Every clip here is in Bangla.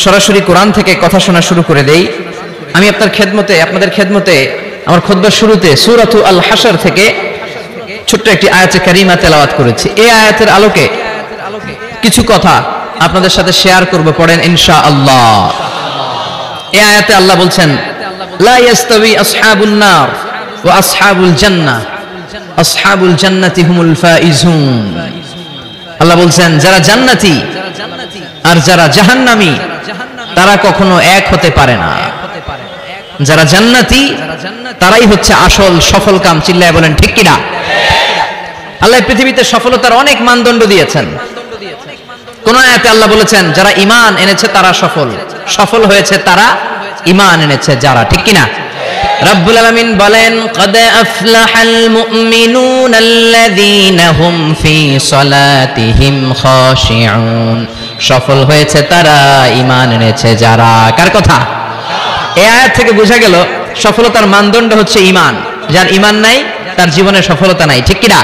সরাসরি কোরআন থেকে কথা শোনা শুরু করে দেই। আমি আপনাদের খেদমতে আমার খুতবার শুরুতে সূরাতু আল হাশর থেকে ছোট্ট একটি আয়াতে কারিমা তেলাওয়াত করেছি। এই আয়াতের আলোকে কিছু কথা আপনাদের সাথে শেয়ার করব, পড়েন ইনশাআল্লাহ। এই আয়াতে আল্লাহ বলছেন, লা ইয়াস্তাবি আসহাবুন নার ওয়া আসহাবুল জান্নাহ, আসহাবুল জান্নাতি হুমুল ফাইজুন। আল্লাহ বলছেন, যারা জান্নাতি আর যারা জাহান্নামী তারা কখনো এক হতে পারে না। যারা জান্নাতি তারাই হচ্ছে আসল সফল কাম। চিল্লায় বলেন ঠিক কিনা? আল্লাহ পৃথিবীতে সফলতার অনেক মানদণ্ড দিয়েছেন। কোন আয়াতে আল্লাহ বলেছেন যারা ঈমান এনেছে তারা সফল হয়েছে তারা ঈমান এনেছে যারা, ঠিক কিনা? রব্বুল আলামিন বলেন, ক্বাদ আফলাহাল মুমিনুনাল্লাযীনা হুম ফি সালাতিহিম খাশিউন। সফল হয়েছে তারা, ঈমান এনেছে যারা। কার কথা? এই আয়াত থেকে বোঝা গেল সফলতার মানদণ্ড হচ্ছে ঈমান। যার ঈমান নাই তার জীবনে সফলতা নাই, ঠিক কিনা?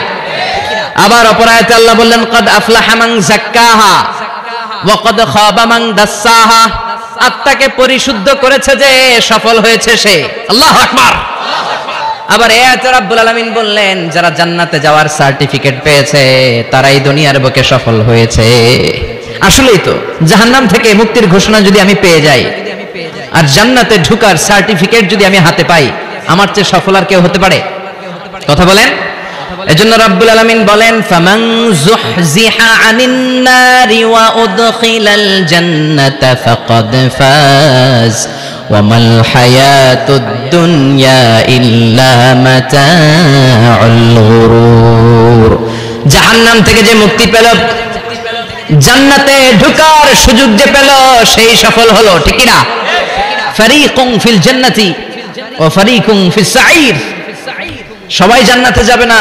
আবার অপর আয়াতে আল্লাহ বললেন, ক্বাদ আফলাহা মান যাক্কাহা ওয়া ক্বাদ খাবা মান দাসসাহা। আত্মাকে পরিশুদ্ধ করেছে যে সফল হয়েছে সে। আল্লাহু আকবার। আবার এই আয়াতে রব্বুল আলামিন বললেন, যারা জান্নাতে যাওয়ার সার্টিফিকেট পেয়েছে তারাই দুনিয়ার বুকে সফল হয়েছে। আসলেই তো, জাহান্নাম থেকে মুক্তির ঘোষণা যদি আমি পেয়ে যাই আর জান্নাতে ঢোকার সার্টিফিকেট যদি আমি হাতে পাই, আমার চেয়ে সফল আর কেউ হতে পারে? কথা বলেন। এজন্য রব্বুল আলামিন বলেন, ফামান যুহজিহা আনিন নারি ওয়া উদখিলাল জান্নাতা ফাকাদ ফাজ ওয়া মাল হায়াতুদ দুনিয়া ইল্লা মাতাউল গুরুর। জাহান্নাম থেকে যে মুক্তি পেল, জান্নাতে ঢোকার সুযোগ যে পেল, সেই সফল হলো, ঠিক কি না? ফারীকুন ফিল জান্নাতি ওয়া ফারীকুন ফিস সাঈর। সবাই জান্নাতে যাবে না,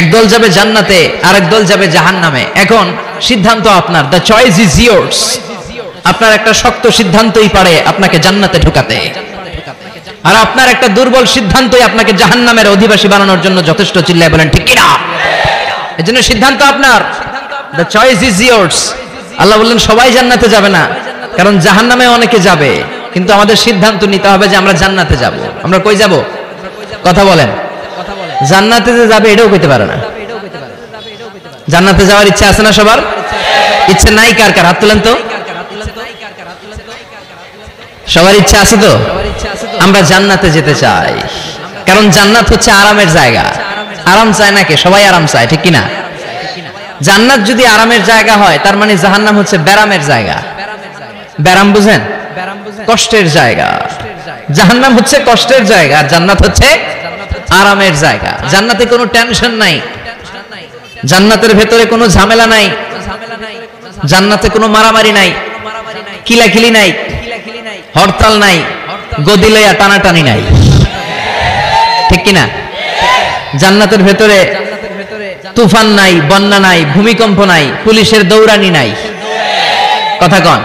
একদল যাবে জান্নাতে আর একদল যাবে জাহান্নামে। এখন সিদ্ধান্ত আপনার, দ্য চয়েস ইজ ইয়ার্স। আপনার একটা শক্ত সিদ্ধান্তই পারে আপনাকে জান্নাতে ঢোকাতে, আর আপনার একটা দুর্বল সিদ্ধান্তই আপনাকে জাহান্নামের অধিবাসী বানানোর জন্য যথেষ্ট। চিল্লায় বলেন ঠিক কি না? এজন্য সিদ্ধান্ত আপনার, দ্য চয়েস ইজ ইয়ার্স। আল্লাহ বললেন সবাই জান্নাতে যাবে না, কারণ জাহান্নামে অনেকে যাবে, কিন্তু আমাদের সিদ্ধান্ত নিতে হবে যে আমরা জান্নাতে যাব। আমরা কই যাব? কথা বলেন। জান্নাতে যে যাবে এটাও কইতে পারে না। জান্নাতে যাওয়ার ইচ্ছা আছে না সবার? ইচ্ছা নাই কার কার? হাত তুলেন তো। সবার ইচ্ছা আছে তো? আমরা জান্নাতে যেতে চাই, কারণ জান্নাত হচ্ছে আরামের জায়গা। আরাম চায় না কে? সবাই আরাম চায়, ঠিক কিনা? জান্নাত যদি আরামের জায়গা হয়, তার মানে জাহান্নাম হচ্ছে ব্যারামের জায়গা। ব্যারাম বুঝেন? কষ্টের জায়গা। জাহান্নাম হচ্ছে কষ্টের জায়গা, আর জান্নাত হচ্ছে আরামের জায়গা। জান্নাতে কোনো টেনশন নাই, জান্নাতের ভেতরে কোনো ঝামেলা নাই, জান্নাতে কোনো মারামারি নাই, কিলাকিলি নাই, হরতাল নাই, গদি লইয়া টানাটানি নাই, ঠিক কিনা? জান্নাতের ভেতরে তুফান নাই, বন্যা নাই, ভূমিকম্প নাই, পুলিশের দৌড়ানি নাই। কথা কন।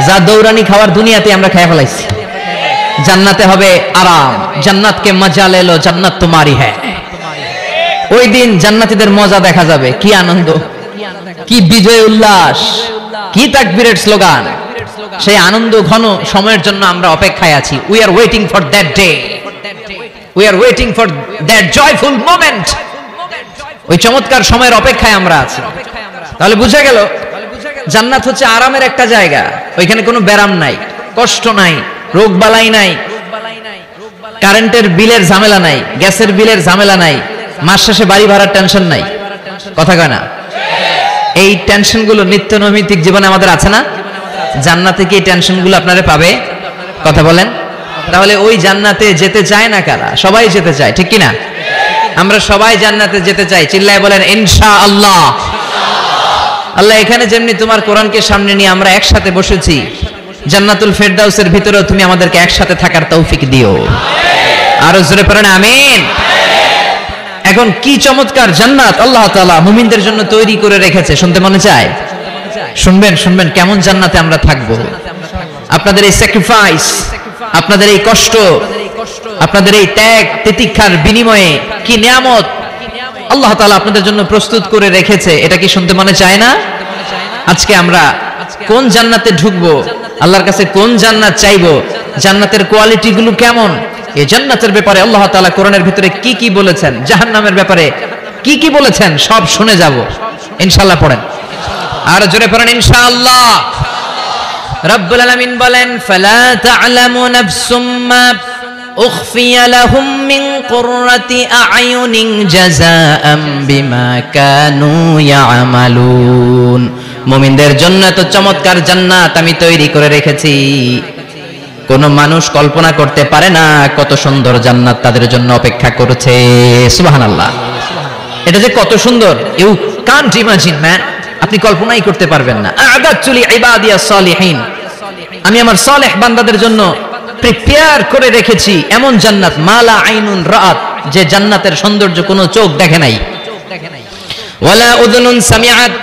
যা দৌড়ানি খাওয়ার দুনিয়াতে আমরা খেয়ে ফেলাইছি। জান্নাতে হবে আরাম। জান্নাতকে মজা লে লো, জান্নাত তোমারি হ্যায়। ওই দিন জান্নাতীদের মজা দেখা যাবে। কি আনন্দ, কি বিজয় উল্লাস, কি তাকবীরের স্লোগান। সেই আনন্দ ঘন সময়ের জন্য আমরা অপেক্ষায় আছি। We are waiting for that day, we are waiting for that joyful moment. ওই চমৎকার সময়ের অপেক্ষায় আমরা আছি। তাহলে বুঝা গেল জান্নাত হচ্ছে আরামের একটা জায়গা। ওইখানে কোনো ব্যারাম নাই, কষ্ট নাই, রোগ বালাই নাই, কারেন্টের বিলের ঝামেলা নাই, গ্যাসের বিলের ঝামেলা নাই, মাস শেষে বাড়ি ভাড়ার টেনশন নাই। কথা কয় না? এই টেনশনগুলো নিত্য নৈমিত্তিক জীবনে আমাদের আছে না? জান্নাতে কি এই টেনশনগুলো আপনারা পাবে? কথা বলেন। তাহলে ওই জান্নাতে যেতে চায় না কারা? সবাই যেতে চায়, ঠিক কিনা? আমরা সবাই জান্নাতে যেতে চাই। চিল্লায় বলেন ইনশাআল্লাহ। আল্লাহ এখানে যেমনি তোমার কোরআনকে সামনে নিয়ে আমরা একসাথে বসেছি, জান্নাতুল ফেরদাউসের ভিতরেও তুমি আমাদেরকে একসাথে থাকার তৌফিক দিও। আরো জোরে পড়েন আমিন। এখন কি চমৎকার জান্নাত আল্লাহ তাআলা মুমিনদের জন্য তৈরি করে রেখেছে, শুনতে মনে চায়? শুনবেন শুনবেন কেমন জান্নাতে আমরা থাকবো। আপনাদের এই স্যাক্রিফাইস, আপনাদের এই কষ্ট, আপনাদের এই ত্যাগ তিতিক্ষার বিনিময়ে কি নিয়ামত আল্লাহ তাআলা আপনাদের জন্য প্রস্তুত করে রেখেছে, এটা কি শুনতে মনে চায় না? আজকে আমরা কোন জান্নাতে ঢুকবো, আল্লাহর কাছে কোন জান্নাত চাইবো, জান্নাতের কোয়ালিটি গুলো কেমন, এই জান্নাতের ব্যাপারে আল্লাহ তাআলা কোরআনের ভিতরে কি কি বলেছেন, জাহান্নামের ব্যাপারে কি কি বলেছেন সব শুনে যাব ইনশাআল্লাহ। পড়েন আর জোরে পড়েন ইনশাআল্লাহ। রব্বুল আলামিন বলেন, ফালা তা'লামু নাফসুম মা উখফিয়া লাহুম মিন কুররাতি আ'য়ুনিন জাযাআম বিমা কানু ইয়া'মালুন। মুমিনদের জন্য এত চমৎকার জান্নাত আমি তৈরি করে রেখেছি, কোন মানুষ কল্পনা করতে পারে না কত সুন্দর জান্নাত তাদের জন্য অপেক্ষা করছে। সুবহানাল্লাহ। এটা যে কত সুন্দর, ইউ কান্ট ইমাজিন ম্যান, আপনি কল্পনাই করতে পারবেন না। আ'দাতু লিইবাদিয়াস সালিহিন, আমি আমার সালেহ বান্দাদের জন্য প্রিপেয়ার করে রেখেছি এমন জান্নাত, মালা আইনুন রাআত, যে জান্নাতের সৌন্দর্য কোনো চোখ দেখে নাই, ওয়ালা উযুনুন সামিআত,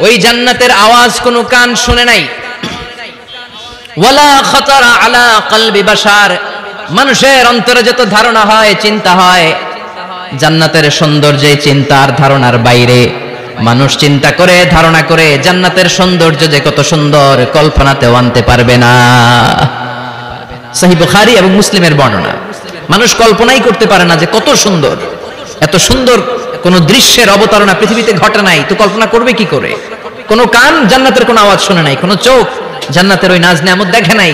ওই জান্নাতের আওয়াজ কোনো কান শুনে নাই, ওয়ালা খাতারা আলা কলবি বাশার, মানুষের অন্তরে যত ধারণা হয়, চিন্তা হয়, জান্নাতের সৌন্দর্যে চিন্তার ধারণার বাইরে। মানুষ চিন্তা করে, ধারণা করে জান্নাতের সৌন্দর্য যে কত সুন্দর কল্পনাতেও আনতে পারবে না। সহিহ বুখারী এবং মুসলিমের বর্ণনা। মানুষ কল্পনাই করতে পারে না যে কত সুন্দর, এত সুন্দর কোন দৃশ্যের অবতারণা পৃথিবীতে ঘটে নাই, তো কল্পনা করবে কি করে? কোন কান জান্নাতের কোন আওয়াজ শুনে নাই, কোন চোখ জান্নাতের ওই নাজ নেয়ামত দেখে নাই,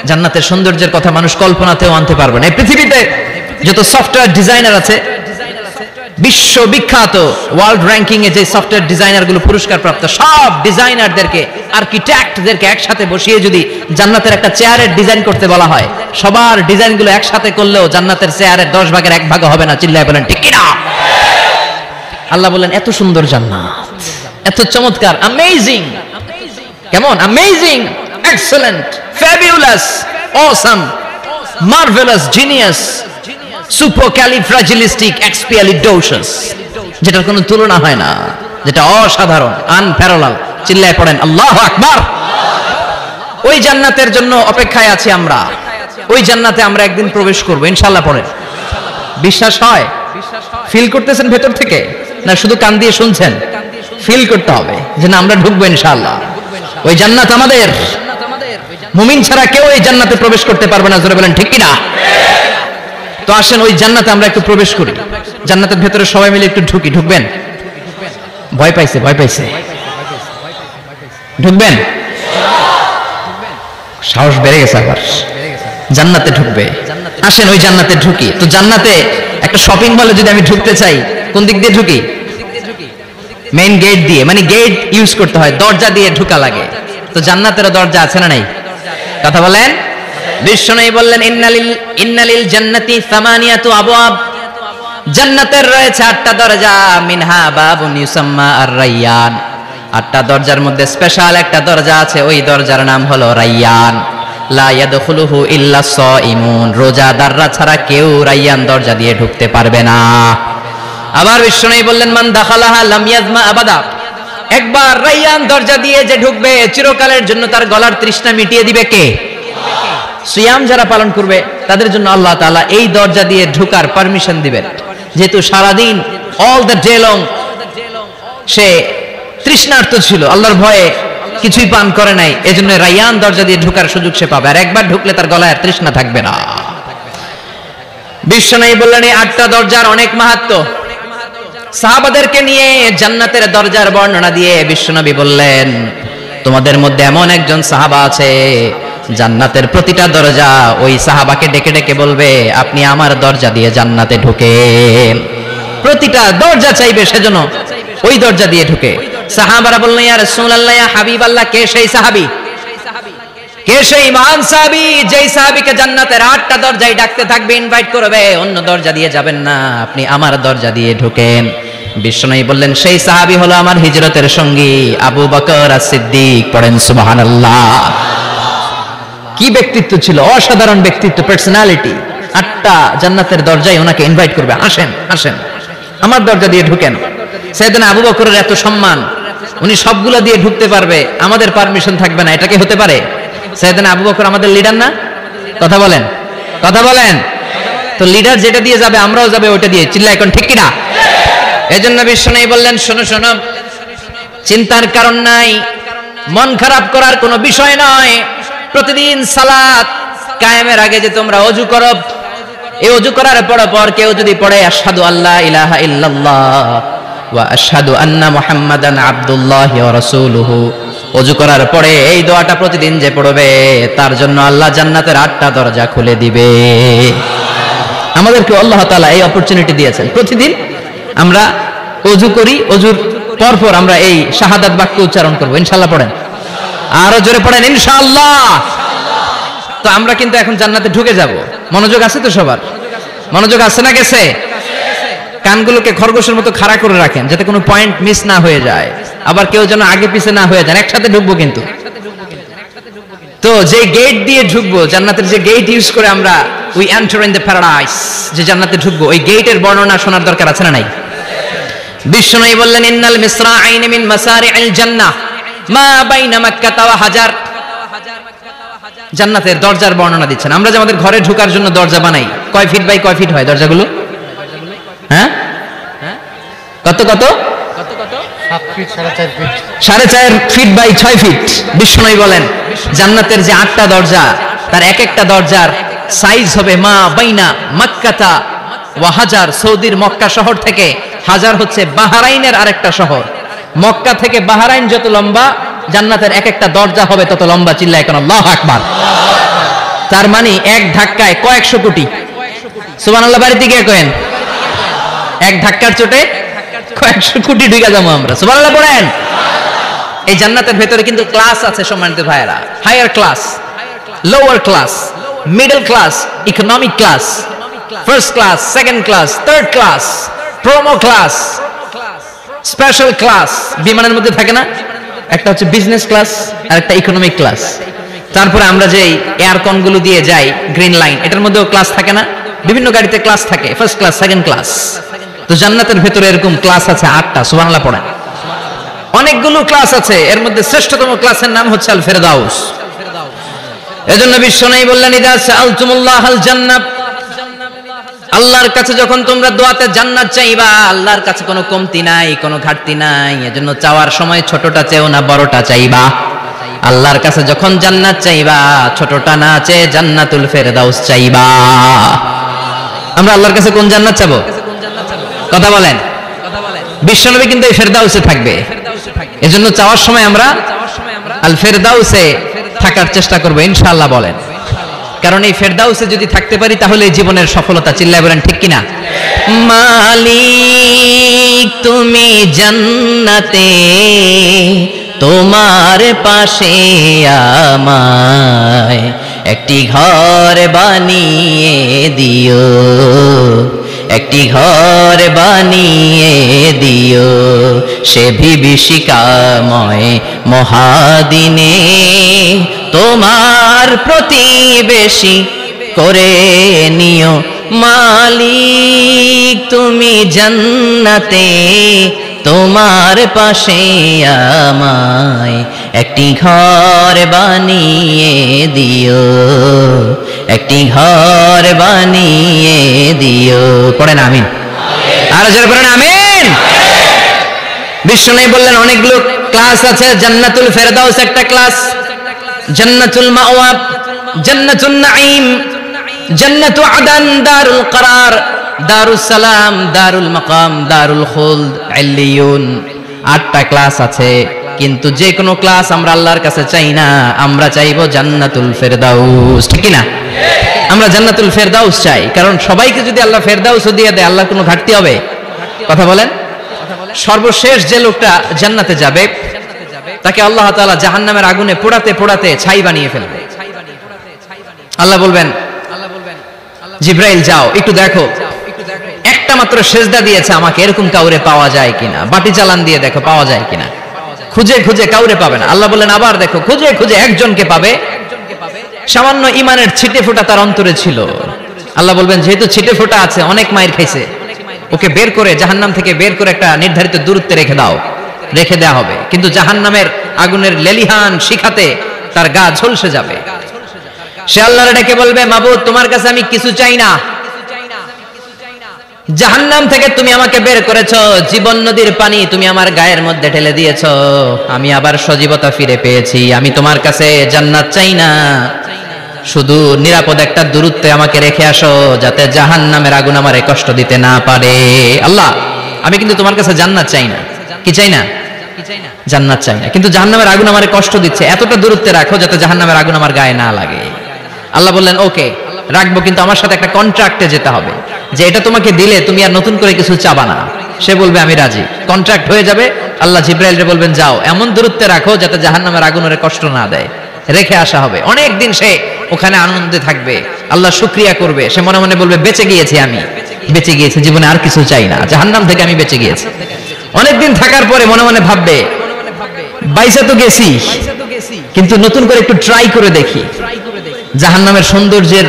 জান্নাতের সৌন্দর্যের কথা মানুষ কল্পনাতেও আনতে পারবে না। এই পৃথিবীতে যত সফটওয়্যার ডিজাইনার আছে, বিশ্ববিখ্যাত ওয়ার্ল্ড র্যাঙ্কিং এ যে সফটওয়্যার ডিজাইনার গুলো পুরস্কার প্রাপ্ত, সব ডিজাইনারদেরকে, আর্কিটেক্টদেরকে একসাথে বসিয়ে যদি জান্নাতের একটা চেয়ারের ডিজাইন করতে বলা হয়, সবার ডিজাইন গুলো একসাথে করলেও জান্নাতের চেয়ারের 10 ভাগের 1 ভাগ হবে না। চিল্লায় বলেন ঠিক কিনা? আল্লাহ বলেন এত সুন্দর জান্নাত, এত চমৎকার, অ্যামেজিং। কেমন? Amazing, excellent, fabulous, awesome, marvellous, genius, supercalifragilisticexpialidocious, যেটার কোনো তুলনা হয় না, যেটা অসাধারণ, আনপ্যারালাল। চিল্লায় পড়েন আল্লাহু আকবার। ওই জান্নাতের জন্য অপেক্ষায় আছি আমরা, ওই জান্নাতে আমরা একদিন প্রবেশ করব ইনশাআল্লাহ। পড়েন। বিশ্বাস হয়? ফিল করতেছেন ভেতর থেকে, না শুধু কান দিয়ে শুনছেন? ফিল করতে হবে যে না, আমরা ঢুকবো ইনশাআল্লাহ। ওই জান্নাত আমাদের, মুমিন ছাড়া কেউ এই জান্নাতে প্রবেশ করতে পারবে না। জোরে বলেন ঠিক কিনা? তো আসেন ওই জান্নাতে আমরা একটু প্রবেশ করি, জান্নাতের ভেতরে সবাই মিলে একটু ঢুকি। ঢুকবেন? ভয় পাইছে, ভয় পাইছে, ঢুকবেন? সাহস বেড়ে গেছে আবার, জান্নাতে ঢুকবে। আসেন ওই জান্নাতে ঢুকি। তো জান্নাতে একটা শপিং মলে যদি আমি ঢুকতে চাই, কোন দিক দিয়ে ঢুকি? মেইন গেট দিয়ে, মানে গেট ইউজ করতে হয়, দরজা দিয়ে ঢুকা লাগে। তো জান্নাতেরও দরজা আছে না নাই? কথা বলেন। বিশ্বনবী বললেন, ইন্নালিল জান্নাতি সামানিয়াতু আবওয়াব, জান্নাতের রয়েছে 8টা দরজা, মিনহা বাবুন ইউসাম্মা আর-রায়্যান, 8টা দরজার মধ্যে স্পেশাল একটা দরজা আছে, ওই দরজার নাম হলো রায়্যান। লা ইয়াদখুলুহু ইল্লা সাইমুন, রোজাদাররা ছাড়া কেউ রায়্যান দরজা দিয়ে ঢুকতে পারবে না। আবার বিশ্বনবী বললেন, মান দাখালাহা লাম ইয়াজমা আবাদা, একবার রায়্যান দরজা দিয়ে যে ঢুকবে, চিরকালের জন্য তার গলার তৃষ্ণা মিটিয়ে দিবে কে? সিয়াম যারা পালন করবে তাদের জন্য আল্লাহ তাআলা এই দরজা দিয়ে ঢোকার পারমিশন দিবেন। যেহেতু সারাদিন অল দ্য ডে লং সে তৃষ্ণার্ত ছিল, আল্লাহর ভয়ে কিছুই পান করে নাই, এজন্য রায়্যান দরজা দিয়ে ঢোকার সুযোগ সে পাবে, আর একবার ঢুকলে তার গলায় আর তৃষ্ণা থাকবে না। বিশ্বনবী বললেন এই 8টা দরজার অনেক মাহাত্ম্য। সাহাবাদেরকে নিয়ে জান্নাতের দরজার বর্ণনা দিয়ে বিশ্বনবী বললেন, তোমাদের মধ্যে এমন একজন সাহাবা আছে, জান্নাতের প্রতিটা দরজা ওই সাহাবাকে ডেকে ডেকে বলবে, আপনি আমার দরজা দিয়ে জান্নাতে ঢুকেন। প্রতিটা দরজা চাইবে সেজন্য ওই দরজা দিয়ে ঢুকে। সাহাবারা বললেন, ইয়া রাসূলুল্লাহ, ইয়া হাবিবাল্লাহ, কে সেই সাহাবী? কে সেই মহান সাহাবী যেই সাহাবীকে জান্নাতের 8টা দরজায় ডাকতে থাকবে, ইনভাইট করবে, অন্য দরজা দিয়ে যাবেন না, আপনি আমার দরজা দিয়ে ঢুকেন। বিশ্বনবী বললেন, সেই সাহাবী হলো আমার হিজরতের সঙ্গী আবু বকর as-সিদ্দিক। পড়েন সুবহানাল্লাহ। কি ব্যক্তিত্ব ছিল, অসাধারণ ব্যক্তিত্ব, পার্সোনালিটি। 8টা জান্নাতের দরজায় ওনাকে ইনভাইট করবে, আসেন আসেন আমার দরজা দিয়ে ঢুকেন। সাইয়েদনা আবু বকরের এত সম্মান, উনি সবগুলা দিয়ে ঢুকতে পারবে, আমাদের পারমিশন থাকবে না, এটা কি হতে পারে? সাইয়েদনা আবু বকর আমাদের লিডার না? কথা বলেন, কথা বলেন। তো লিডার যেটা দিয়ে যাবে আমরাও যাবে ওটা দিয়ে। চিল্লা এখন ঠিক কিনা? এজন্য বিশ্বনবী বললেন, শোনো শোনো, চিন্তার কারণ নাই, মন খারাপ করার কোনো বিষয় নয়। প্রতিদিন সালাত কায়েমের আগে যে তোমরা ওযু করো, এই ওযু করার পর কেউ যদি পড়ে আশহাদু আল্লা ইলাহা ইল্লাল্লাহ ওয়া আশহাদু আন্না মুহাম্মাদান আবদুল্লাহি ওয়া রাসূলুহু, ওযু করার পরে এই দোয়াটা প্রতিদিন যে পড়বে তার জন্য আল্লাহ জান্নাতের 8টা দরজা খুলে দিবে। আমাদেরকে আল্লাহ তাআলা এই অপরচুনিটি দিয়েছেন, প্রতিদিন আমরা ওযু করি, ওযুর পরপর আমরা এই শাহাদাত বাক্য উচ্চারণ করব। ইনশাআল্লাহ পড়েন, আরো জোরে পড়েন ইনশাআল্লাহ। তো আমরা কিন্তু এখন জান্নাতে ঢুকে যাব। মনোযোগ আছে তো সবার? মনোযোগ আছে না গেছে? কানগুলোকে খরগোশের মতো খাড়া করে রাখেন যাতে কোনো পয়েন্ট মিস না হয়ে যায়, আবার কেউ যেন আগে পিছে না হয়ে যায়। একসাথে ঢুকবো কিন্তু। তো যে গেট দিয়ে ঢুকবো, জান্নাতের যে গেট ইউজ করে আমরা we enter in the paradise, যে জান্নাতে ঢুকবো, ওই গেটের বর্ণনা শোনার দরকার আছে না নাই? বিশ্বনবী বললেন ইন্নাল মিসরাআইন মিন মাসারি'আল জান্নাহ মা বাইনা মাক্কাহ ওয়া হাজার। জান্নাতের দরজার বর্ণনা দিচ্ছেন। আমরা যে আমাদের ঘরে ঢোকার জন্য দরজা বানাই, কয় ফিট বাই কয় ফিট হয় দরজাগুলো? হ্যাঁ, কত কত? 7 feet 4.5 feet, 4.5 feet by 6 feet. বিশ্বনবী বলেন জান্নাতের যে 8টা দরজা, তার এক একটা দরজার সাইজ হবে মা বাইনা মাক্কাতা ওয়া হাজার। সৌদির মক্কা শহর থেকে হাজার হচ্ছে বাহরাইনের আরেকটা শহর। মক্কা থেকে বাহরাইন যত লম্বা, জান্নাতের এক একটা দরজা হবে তত লম্বা। চিল্লায় কেন আল্লাহু আকবার। তার মানে এক ধাক্কায় কয়েকশো কোটি। সুবহানাল্লাহ বাড়িতে গিয়ে কয়েন, এক ধাক্কার চোটে কয়েকশো কোটি ঢুকে যাবো আমরা। সুবহানাল্লাহ পড়েন। এই জান্নাতের ভেতরে কিন্তু ক্লাস আছে সম্মানিত ভাইয়েরা। Higher class, lower class, middle class, economic class, first class, second class, third class, promo class, special class. বিমানের মধ্যে থাকে না, একটা হচ্ছে বিজনেস ক্লাস আর একটা ইকোনমিক ক্লাস। তারপরে আমরা যে এয়ারকন গুলো দিয়ে যাই গ্রিন লাইন, এটার মধ্যেও ক্লাস থাকে না? বিভিন্ন গাড়িতে ক্লাস থাকে, ফার্স্ট ক্লাস, সেকেন্ড ক্লাস। তো জান্নাতের ভেতরে এরকম ক্লাস আছে 8টা। সুবহানাল্লাহ পড়েন। অনেকগুলো ক্লাস আছে, এর মধ্যে শ্রেষ্ঠতম ক্লাসের নাম হচ্ছে আল ফেরদাউস। এজন্য বিশ্বনবী বললেন ইদা সাআলতুমুল্লাহাল জান্নাহ, আল্লাহর কাছে যখন তোমরা দোয়াতে জান্নাত চাইবা, আল্লাহর কাছে কোনো কমতি নাই, কোনো ঘাটতি নাই। এজন্য চাওয়ার সময় ছোটটা চেও না, বড়টা চাইবা। আল্লাহর কাছে যখন জান্নাত চাইবা, ছোটটা না চেয়ে জান্নাতুল ফেরদাউস চাইবা। আমরা আল্লাহর কাছে কোন জান্নাত চাবো? কথা বলেন। বিশ্বনবী কিন্তু এই ফেরদাউসে থাকবে, এজন্য চাওয়ার সময় আমরা আল ফেরদাউসে থাকার চেষ্টা করবো ইনশাআল্লাহ বলেন। কারণ এই ফেরদাউসে যদি থাকতে পারি তাহলে জীবনের সফলতা। চিল্লায় বলেন ঠিক কিনা? মালিক তুমি জান্নাতে, তোমার পাশে আমায় একটি ঘর বানিয়ে দিও, একটি ঘর বানিয়ে দিও সে বিভীষিকাময় মহাদিনে, তোমার প্রতিবেশী করে নিও। মালিক তুমি জান্নাতে, তোমার পাশে আমায় একটি ঘর বানিয়ে দিও, একটি ঘর বানিয়ে দিও। পড়েন আমিন। আর জোরে পড়েন আমিন। বিশ্বনবী বললেন অনেকগুলো ক্লাস আছে, জান্নাতুল ফেরদাউস একটা ক্লাস, জান্নাতুল মাওয়া, জান্নাতুন নাঈম, জান্নাতু আদান, দারুল করার, দারুস সালাম, দারুল মাকাম, দারুল খুলদ, ইল্লিয়ুন। 8টা ক্লাস আছে, কিন্তু যে কোনো ক্লাস আমরা আল্লাহর কাছে চাই না, আমরা চাইবো জান্নাতুল ফেরদাউস। ঠিক কি না? আমরা জান্নাতুল ফেরদাউস চাই, কারণ সবাইকে যদি আল্লাহ ফেরদাউসও দিয়ে দেয়, আল্লাহর কোনো ঘাটতি হবে? কথা বলেন। সর্বশেষ যে লোকটা জান্নাতে যাবে তাকে আল্লাহ তাআলা জাহান্নামের আগুনে পোড়াতে পোড়াতে ছাই বানিয়ে ফেলবে। আল্লাহ বলবেন জিব্রাইল যাও একটু দেখো, একটা মাত্র সেজদা দিয়েছে আমাকে, এরকম কাউরে পাওয়া যায় কিনা। বাটি চালান দিয়ে দেখো পাওয়া যায় কিনা। খুঁজে খুঁজে কাউরে পাবে না। আল্লাহ বললেন আবার দেখো, খুঁজে খুঁজে একজনকে পাবে, সামান্য ইমানের ছিটে ফোঁটা তার অন্তরে ছিল। আল্লাহ বলবেন যেহেতু ছিটে ফোঁটা আছে, অনেক মায়ের খাইছে, ওকে বের করে জাহান্নাম থেকে বের করে একটা নির্ধারিত দূরত্বে রেখে দাও। রেখে দেওয়া হবে, কিন্তু জাহান্নামের আগুনের লেলিহান শিখাতে তার গা ঝলসে যাবে। সে আল্লাহর ডেকে বলবে মাবুদ তোমার কাছে আমি কিছু চাই না, জাহান্নাম থেকে তুমি আমাকে বের করেছো, জীবন নদীর পানি তুমি আমার গায়ের মধ্যে ঢেলে দিয়েছো, আমি আবার সজীবতা ফিরে পেয়েছি। আমি তোমার কাছে জান্নাত চাই না, শুধু নিরাপদ একটা দূরত্বে আমাকে রেখে আসো, যাতে জাহান্নামের আগুন আমারে কষ্ট দিতে না পারে। আল্লাহ, আমি কিন্তু তোমার কাছে জান্নাত চাই না। কি চাই না? জান্নাত চাই না, কিন্তু জাহান্নামের আগুন আমারে কষ্ট দিচ্ছে, এতটা দূরত্বে রাখো যাতে জাহান্নামের আগুন আমার গায়ে না লাগে। আল্লাহ বললেন, ওকে রাখবো, কিন্তু আমার সাথে একটা কন্ট্রাক্টে যেতে হবে, যে এটা তোমাকে দিলে তুমি আর নতুন করে কিছু চাবা না। সে বলবে আমি রাজি, কন্ট্রাক্ট হয়ে যাবে। আল্লাহ জিব্রাইলকে বলবেন, যাও এমন দূরত্বে রাখো যাতে জাহান্নামের আগুন ওরে কষ্ট না দেয়। রেখে আসা হবে, অনেক দিন সে ওখানে আনন্দে থাকবে, আল্লাহ শুকরিয়া করবে। সে মনে মনে বলবে, বেঁচে গিয়েছি, আমি বেঁচে গিয়েছি, জীবনে আর কিছু চাই না, জাহান্নাম থেকে আমি বেঁচে গিয়েছি। অনেকদিন থাকার পরে মনে মনে ভাববে, বাইসা তো গেছি, কিন্তু নতুন করে একটু ট্রাই করে দেখি, জাহান্নামের সৌন্দর্যের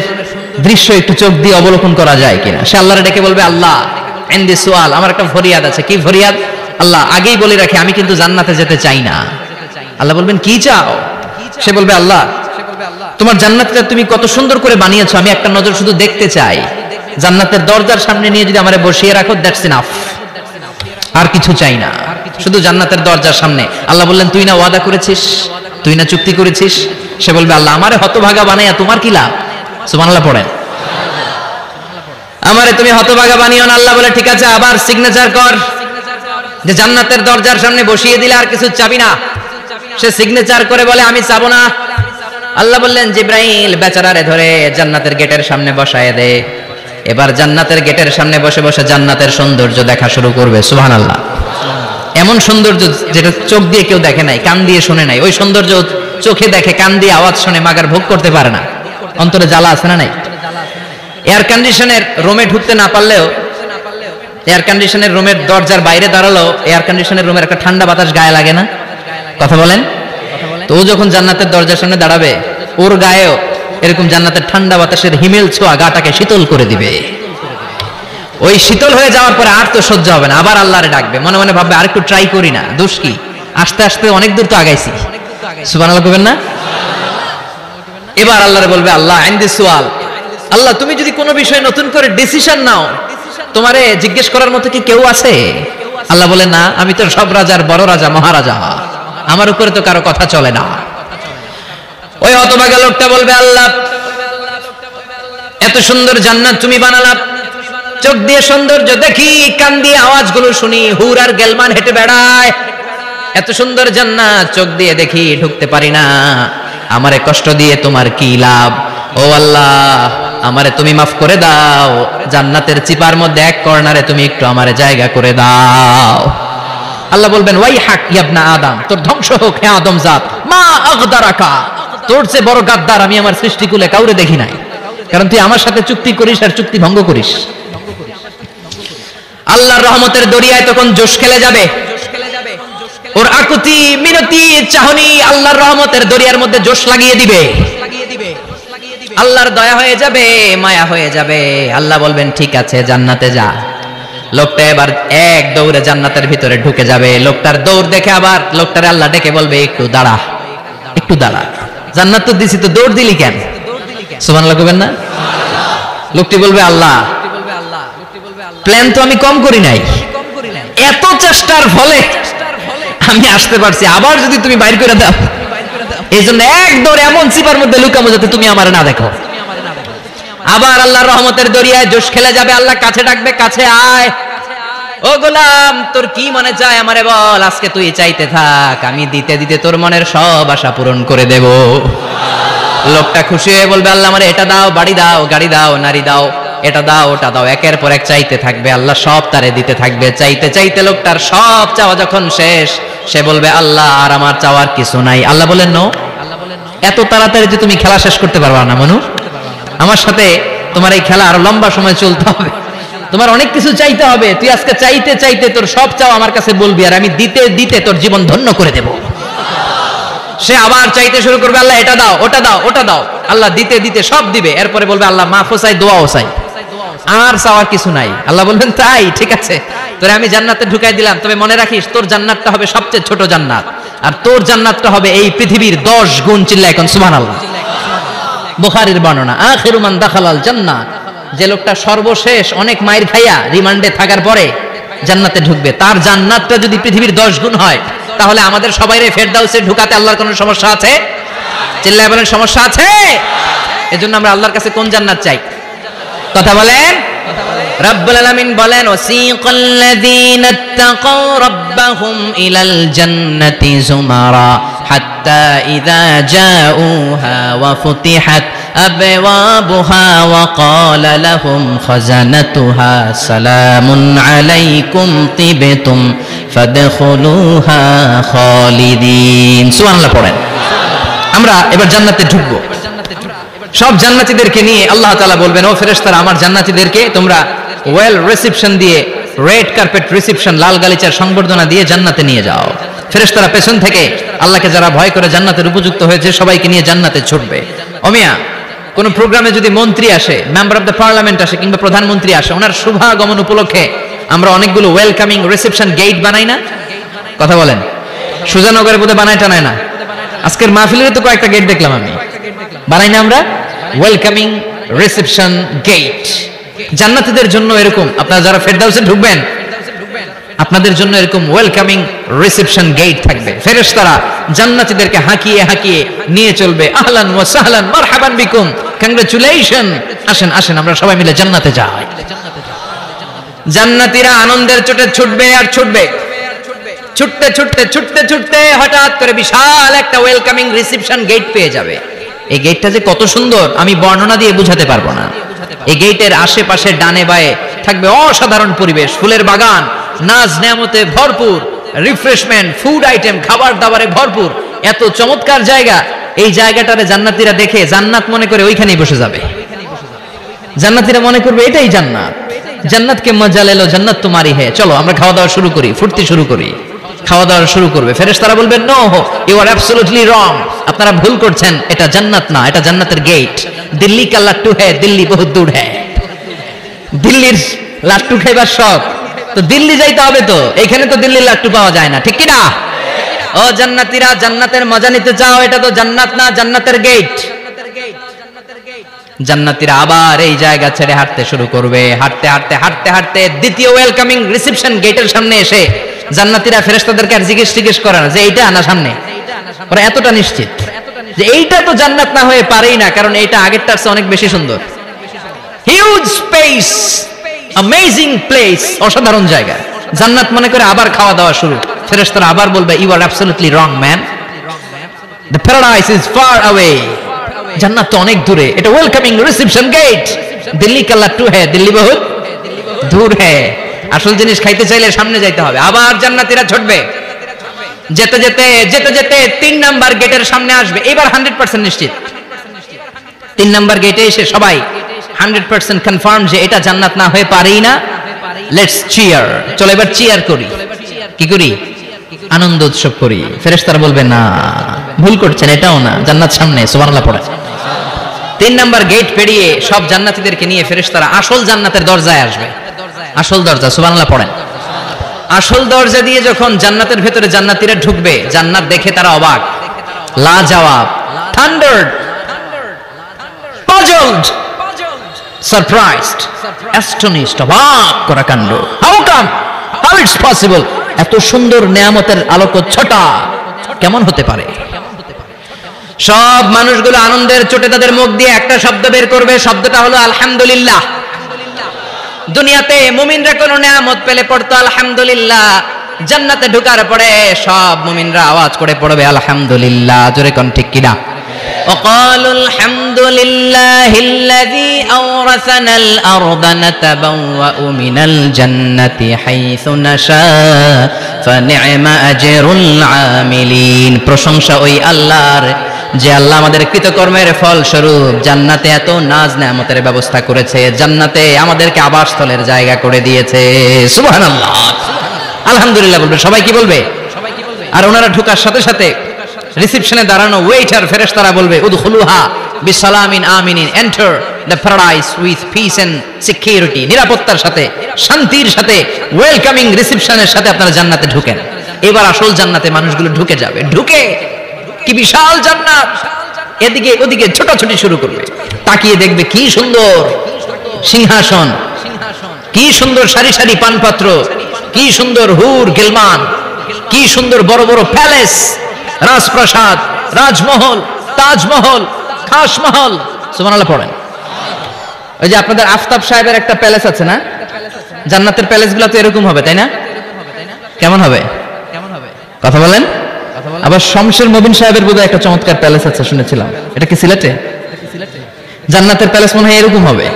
দৃশ্য একটু চোখ দিয়ে অবলোকন করা যায় কিনা। সে আল্লাহরে ডেকে বলবে, আল্লাহ এন্দি সোয়াল, আমার একটা ফরিয়াদ আছে। কি ফরিয়াদ? আল্লাহ আগেই বলে রাখি, আমি কিন্তু জান্নাতে যেতে চাই না। আল্লাহ বলবেন, কি চাও? সে বলবে, আল্লাহ তোমার জান্নাতটা তুমি কত সুন্দর করে বানিয়েছো, আমি একটা নজর শুধু দেখতে চাই। জান্নাতের দরজার সামনে নিয়ে যদি আমারে বসিয়ে রাখো, দ্যাটস ইনাফ, আর কিছু চাই না, শুধু জান্নাতের দরজার সামনে। আল্লাহ বললেন, তুই না ওয়াদা করেছিস, তুই না চুক্তি করেছিস। সে বলবে, আল্লাহ আমারে হতভাগা বানাইয়া তোমার কি লাভ? সুবহানাল্লাহ পড়েন। আমারে তুমি হতভাগা বানিও না। আল্লাহ বলে, ঠিক আছে, আবার সিগনেচার কর, যে জান্নাতের দরজার সামনে বসিয়ে দিলে আর কিছু চাবি না। সে সিগনেচার করে বলে, আমি চাবো না। আল্লাহ বললেন, জিব্রাইল বেচারারে ধরে জান্নাতের গেটের সামনে বসায় দে। এবার জান্নাতের গেটের সামনে বসে বসে জান্নাতের সৌন্দর্য দেখা শুরু করবে। সুবহানাল্লাহ। এমন সৌন্দর্য যেটা চোখ দিয়ে কেউ দেখে নাই, কান দিয়ে শুনে নাই। ওই সৌন্দর্য চোখে দেখে, কান দিয়ে আওয়াজ শুনে মাগার ভোগ করতে পারে না। অন্তরে জ্বালা আছে না নাই? এয়ার কন্ডিশনের রুমে ঢুকতে না পারলেও, এয়ার কন্ডিশনের রুমের দরজার বাইরে দাঁড়ালো, এয়ার কন্ডিশনের রুমের একটা ঠান্ডা বাতাস গায়ে লাগে না? কথা বলেন। তো ও যখন জান্নাতের দরজার সামনে দাঁড়াবে, ওর গায়েও এরকম জান্নাতের ঠান্ডা বাতাসের হিমেল ছোঁয়া গাটাকে শীতল করে দিবে। ওই শীতল হয়ে যাওয়ার পরে আর তো সহ্য হবে না, আবার আল্লাহরে ডাকবে, মনে মনে ভাববে, আরেকটু ট্রাই করি না, দোষ কি, আস্তে আস্তে অনেক দূর তো আগাইছি। সুবহানাল্লাহ কইবেন না? এবার আল্লাহরে বলবে, আল্লাহ ইনদি সুয়াল, আল্লাহ তুমি যদি কোনো বিষয়ে নতুন করে ডিসিশন নাও, তোমারে জিজ্ঞেস করার মতো কি কেউ আছে? আল্লাহ বলে, না, আমি তো সব রাজার বড় রাজা, মহারাজা, আমার উপরে তো কারো কথা চলে না। ওই হতভাগা লোকটা বলবে, আল্লাহ এত সুন্দর জান্নাত তুমি বানালা, চোখ দিয়ে সৌন্দর্য দেখি, কান দিয়ে আওয়াজগুলো শুনি, হুর আর গেলমান হেঁটে বেড়ায়, এত সুন্দর জান্নাত চোখ দিয়ে দেখি, ঢুকতে পারি না, আমারে কষ্ট দিয়ে তোমার কি লাভ? ও আল্লাহ, আমারে তুমি মাফ করে দাও, জান্নাতের চিপার মধ্যে এক কর্নারে তুমি একটু আমারে জায়গা করে দাও। আল্লাহ বলবেন, ওয়াই হাক ইবনা আদম, তোর ধ্বংস হোক হে আদম জাত, মা আগদারাকা, তোর চেয়ে বড় গাদ্দার আমি আমার সৃষ্টিকুলে কাউরে দেখি নাই, কারণ তুই আমার সাথে চুক্তি করিস আর চুক্তি ভঙ্গ করিস। আল্লাহর রহমতের দরিয়ায় তখন জোশ খেলে যাবে, ওর আকুতি মিনতি চাহনি আল্লাহর রহমতের দরিয়ার মধ্যে জোশ লাগিয়ে দিবে। আল্লাহর দয়া হয়ে যাবে, মায়া হয়ে যাবে। আল্লাহ বলবেন, ঠিক আছে, জান্নাতে যা। লোকটা এবার এক দৌড়ে জান্নাতের ভিতরে ঢুকে যাবে। লোকটার দৌড় দেখে আবার লোকটারে আল্লাহ ডেকে বলবে, একটু দাঁড়া, একটু দাঁড়া, জান্নাত তো দিছি, তো দৌড় দিলি কেন? সুবহানাল্লাহ কইবেন না? লোকটি বলবে, আল্লাহ প্ল্যান তো আমি কম করি নাই, এত চেষ্টার ফলে আমি আসতে পারছি, আবার যদি তুমি বাইর করে দাও, এই জন্য এক দৌড়ে এমন চিপার মধ্যে লুকামো যাতে তুমি আমার না দেখো। আবার আল্লাহর রহমতের দরিয়ায় জোশ খেলে যাবে। আল্লাহ কাছে ডাকবে, কাছে আয়, ও গোলাম তোর কি মনে চায় আমারে বল, আজকে তুই চাইতে থাক, আমি দিতে দিতে তোর মনের সব আশা পূরণ করে দেব। লোকটা খুশি হয়ে বলবে, আল্লাহ আমারে এটা দাও, বাড়ি দাও, গাড়ি দাও, নারী দাও, এটা দাও, ওটা দাও, একের পর এক চাইতে থাকবে। আল্লাহ সব তারে দিতে থাকবে। চাইতে চাইতে লোকটার সব চাওয়া যখন শেষ, সে বলবে, আল্লাহ আর আমার চাওয়ার কিছু নাই। আল্লাহ বলেন, নো, এত তাড়াতাড়ি যে তুমি খেলা শেষ করতে পারবা না মানু, আমার সাথে তোমার এই খেলা আরো লম্বা সময় চলতে হবে, তোমার অনেক কিছু চাইতে হবে। তুই আজকে চাইতে চাইতে তোর সব চাও আমার কাছে বলবি, আর আমি দিতে দিতে তোর জীবন ধন্য করে দেব। সে আবার চাইতে শুরু করবে, আল্লাহ এটা দাও, ওটা দাও, ওটা দাও। আল্লাহ দিতে দিতে সব দিবে। এরপরে বলবে, আল্লাহ মাফও চাই, দোয়াও চাই, আর চাওয়ার কিছু নাই। আল্লাহ বলবেন, তাই ঠিক আছে, তোরে আমি জান্নাতে ঢুকাই দিলাম, তবে মনে রাখিস তোর জান্নাতটা হবে সবচেয়ে ছোট জান্নাত, আর তোর জান্নাতটা হবে এই পৃথিবীর 10 গুণ। চিল্লা এখন সুবহানাল্লাহ। বুখারীর বর্ণনা, আখিরু মান দাখালাল জান্নাহ যে লোকটা সর্বশেষ অনেক মাইর খাইয়া রিমান্ডে থাকার পরে জান্নাতে ঢুকবে, তার জান্নাতটা যদি পৃথিবীর 10 গুণ হয়, তাহলে আমাদের সবাইরে ফেরদাউসে ঢুকাতে আল্লাহর কোনো সমস্যা আছে? চিল্লায় বলেন, সমস্যা আছে? এজন্য আমরা আল্লাহর কাছে কোন জান্নাত চাই? কথা বলেন। রব্বুল আলামিন বলেন, ওয়াসিকাল্লাযীনা ইত্তাকাউ রাব্বাহুম ইলাল জান্নাতি যুমারা হাত্তা ইযা জাউহা ওয়া ফুতিহাত আবওয়াবুহা ওয়া ক্বালা লাহুম খাজানাতুহা সালামুন আলাইকুম তিবতুম ফাদখুলুহা খালিদিন। সুবহানাল্লাহ পড়েন। আমরা এবার জান্নাতে ঢুকবো। সব জান্নাতীদেরকে নিয়ে আল্লাহ তাআলা বলবেন, ও ফেরেশতারা, আমার জান্নাতীদেরকে তোমরা ওয়েল রিসেপশন দিয়ে, রেড কার্পেট রিসেপশন, লাল গালিচার সংবর্ধনা দিয়ে জান্নাতে নিয়ে যাও। ফেরেশতারা পেছন থেকে আল্লাহকে যারা ভয় করে জান্নাতের উপযুক্ত হয়েছে সবাইকে নিয়ে জান্নাতে ছুটবে। ওমিয়া, কোন প্রোগ্রামে যদি মন্ত্রী আসে, মেম্বার অফ দ্য পার্লামেন্ট আসে, কিংবা প্রধানমন্ত্রী আসে, ওনার শুভাগমন উপলক্ষে আমরা অনেকগুলো ওয়েলকামিং রিসেপশন গেট বানাই না? কথা বলেন। সুজানগরের বোধহয় বানায় টানায় না? আজকের মাহফিলের তো কয়েকটা গেট দেখলাম আমি, বানাই না আমরা? Welcoming reception gate. জান্নাতীদের জন্য এরকম, আপনারা যারা ফেরদাউসে ঢুকবেন আপনাদের জন্য এরকম ওয়েলকামিং রিসেপশন গেট থাকবে। ফেরেশতারা জান্নাতীদেরকে হাঁকিয়ে হাঁকিয়ে নিয়ে চলবে, আহলান ওয়া সাহলান মারহাবান বিকুম, কংগ্রাচুলেশন, আসেন আসেন আমরা সবাই মিলে জান্নাতে যাই। জান্নাতীরা আনন্দের চোটে ছুটবে আর ছুটবে। ছুটতে ছুটতে ছুটতে ছুটতে হঠাৎ করে বিশাল একটা ওয়েলকামিং রিসেপশন গেট পেয়ে যাবে। এই গেটটা যে কত সুন্দর আমি বর্ণনা দিয়ে বোঝাতে পারবো না। এই গেটের আশেপাশে ডানে বায়ে থাকবে অসাধারণ পরিবেশ, ফুলের বাগান, নাজ নেয়ামতে ভরপুর, রিফ্রেশমেন্ট, ফুড আইটেম, খাবার দাবারে ভরপুর, এত চমৎকার জায়গা। এই জায়গাটারে জান্নাতীরা দেখে জান্নাত মনে করে ওইখানেই বসে যাবে। জান্নাতীরা মনে করবে এটাই জান্নাত, জান্নাতকে মজা লেলো, জান্নাত তোমারই হে, চলো আমরা খাওয়া দাওয়া শুরু করি, ফুর্তি শুরু করি। খাওয়া দাওয়া শুরু করবে। ফেরেশতারা বলবেন, no, you are absolutely wrong, আপনারা ভুল করছেন, এটা জান্নাত না, এটা জান্নাতের গেট। দিল্লি কা লাট্টু হ্যায়, দিল্লি বহুত দূর হ্যায়। দিল্লির লাট্টু খাইবার শখ, তো দিল্লি যাইতে হবে, তো এখানে তো দিল্লির লাট্টু পাওয়া যায় না, ঠিক কি না? ও জান্নাতীরা, জান্নাতের মজা নিতে চাও? এটা তো জান্নাত না, জান্নাতের গেট। জান্নাতীরা আবার এই জায়গা ছেড়ে হাঁটতে শুরু করবে। হাঁটতে হাঁটতে হাঁটতে হাঁটতে দ্বিতীয় ওয়েলকামিং রিসেপশন গেটের সামনে এসে জান্নাতীরা ফেরেশতাদেরকে আর জিজ্ঞেস করে না যে এইটা না সামনে, ওরা এতটা নিশ্চিত যে এইটা তো জান্নাত না হয়ে পারেই না, কারণ এইটা আগেরটার চেয়ে অনেক বেশি সুন্দর। হিউজ স্পেস, অ্যামেজিং প্লেস, অসাধারণ জায়গা। জান্নাত মনে করে আবার খাওয়া দাওয়া শুরু। ফেরেশতারা আবার বলবে, you are absolutely wrong man, the paradise is far away. জান্নাত তো অনেক দূরে, এটা ওয়েলকামিং রিসেপশন গেট। দিল্লি কা লাট্টু হ্যায়, দিল্লি বহুত দূর হ্যায়। আসল জিনিস খাইতে চাইলে সামনে যাইতে হবে। আবার জান্নাতীরা ছুটবে। যেতে যেতে যেতে যেতে 3 নাম্বার গেটের সামনে আসবে। এবার 100% নিশ্চিত। 3 নাম্বার গেটে এসে সবাই 100% কনফার্ম যে এটা জান্নাত না হয়ে পারেই না। লেটস চিয়ার, চলো এবার চিয়ার করি। কি করি? আনন্দ উৎসব করি। ফেরেশতারা বলবে, না, ভুল করছেন, এটাও না, জান্নাত সামনে। সুবহানাল্লাহ পড়ে। 3 নাম্বার গেট পেরিয়ে সব জান্নাতীদেরকে নিয়ে ফেরেশতারা আসল জান্নাতের দরজায় আসবে। আসল দরজা, সুবহানাল্লাহ পড়েন। আসল দরজা দিয়ে যখন জান্নাতের ভেতরে জান্নাতীরা ঢুকবে, জান্নাত দেখে তারা অবাক, লাজবাব, থান্ডার্ড, পাজলড, সারপ্রাইজড, অ্যাস্টনিশড, অবাক করা কাণ্ড। How come, how it's possible, এত সুন্দর নেয়ামতের আলোকচ্ছটা কেমন হতে পারে? সব মানুষগুলো আনন্দের চোটে তাদের মুখ দিয়ে একটা শব্দ বের করবে, শব্দটা হলো আলহামদুলিল্লাহ। দুনিয়াতে মুমিনরা কোন নিয়ামত পেলে পড়তো আলহামদুলিল্লাহ, জান্নাতে ঢোকার পরে সব মুমিনরা আওয়াজ করে পড়বে আলহামদুলিল্লাহ। জোরে কোন ঠিক কিনা? وقالوا الحمد لله الذي أورثنا الأرض نتبوأ من الجنة حيث نشاء فنعم أجر العاملين। প্রশংসা ওই আল্লাহর যে আল্লাহ আমাদের কৃতকর্মের ফল স্বরূপ জান্নাতে এত নাজ নেয়ামতের ব্যবস্থা করেছে, জান্নাতে আমাদেরকে আবাসস্থলের জায়গা করে দিয়েছে। সুবহানাল্লাহ, আলহামদুলিল্লাহ বলবে সবাই। কি বলবে? আর ওনারা ঢোকার সাথে সাথে রিসেপশনে দাঁড়ানো ওয়েটার ফেরেশতারা বলবে, উদখুলুহা বিসালামিন আমিনিন, enter the paradise with peace and security. নিরাপত্তার সাথে, শান্তির সাথে, ওয়েলকামিং রিসেপশনের সাথে আপনারা জান্নাতে ঢুকেন। এবার আসল জান্নাতে মানুষগুলো ঢুকে যাবে। ঢুকে কি বিশাল জান্নাত, এদিকে ওদিকে ছোটাছুটি শুরু করবে। তাকিয়ে দেখবে কি সুন্দর, সিংহাসন, কি সুন্দর সারি সারি পানপাত্র, কি সুন্দর হুর গিলমান, কি সুন্দর বড় বড় প্যালেস, রাজপ্রাসাদ, রাজমহল, তাজমহল, খাসমহল। সুবহানাল্লাহ পড়েন। ওই যে আপনাদের আফতাব সাহেবের একটা প্যালেস আছে না, জান্নাতের প্যালেসগুলো তো এরকম হবে, তাই না? কেমন হবে কথা বলেন? আবার শমশের মুবিন সাহেবের বোধহয় একটা চমৎকার প্যালেস আছে শুনেছিলাম, এটা কি সিলেটে? জান্নাতের প্যালেস মনে হয় এরকম হবে,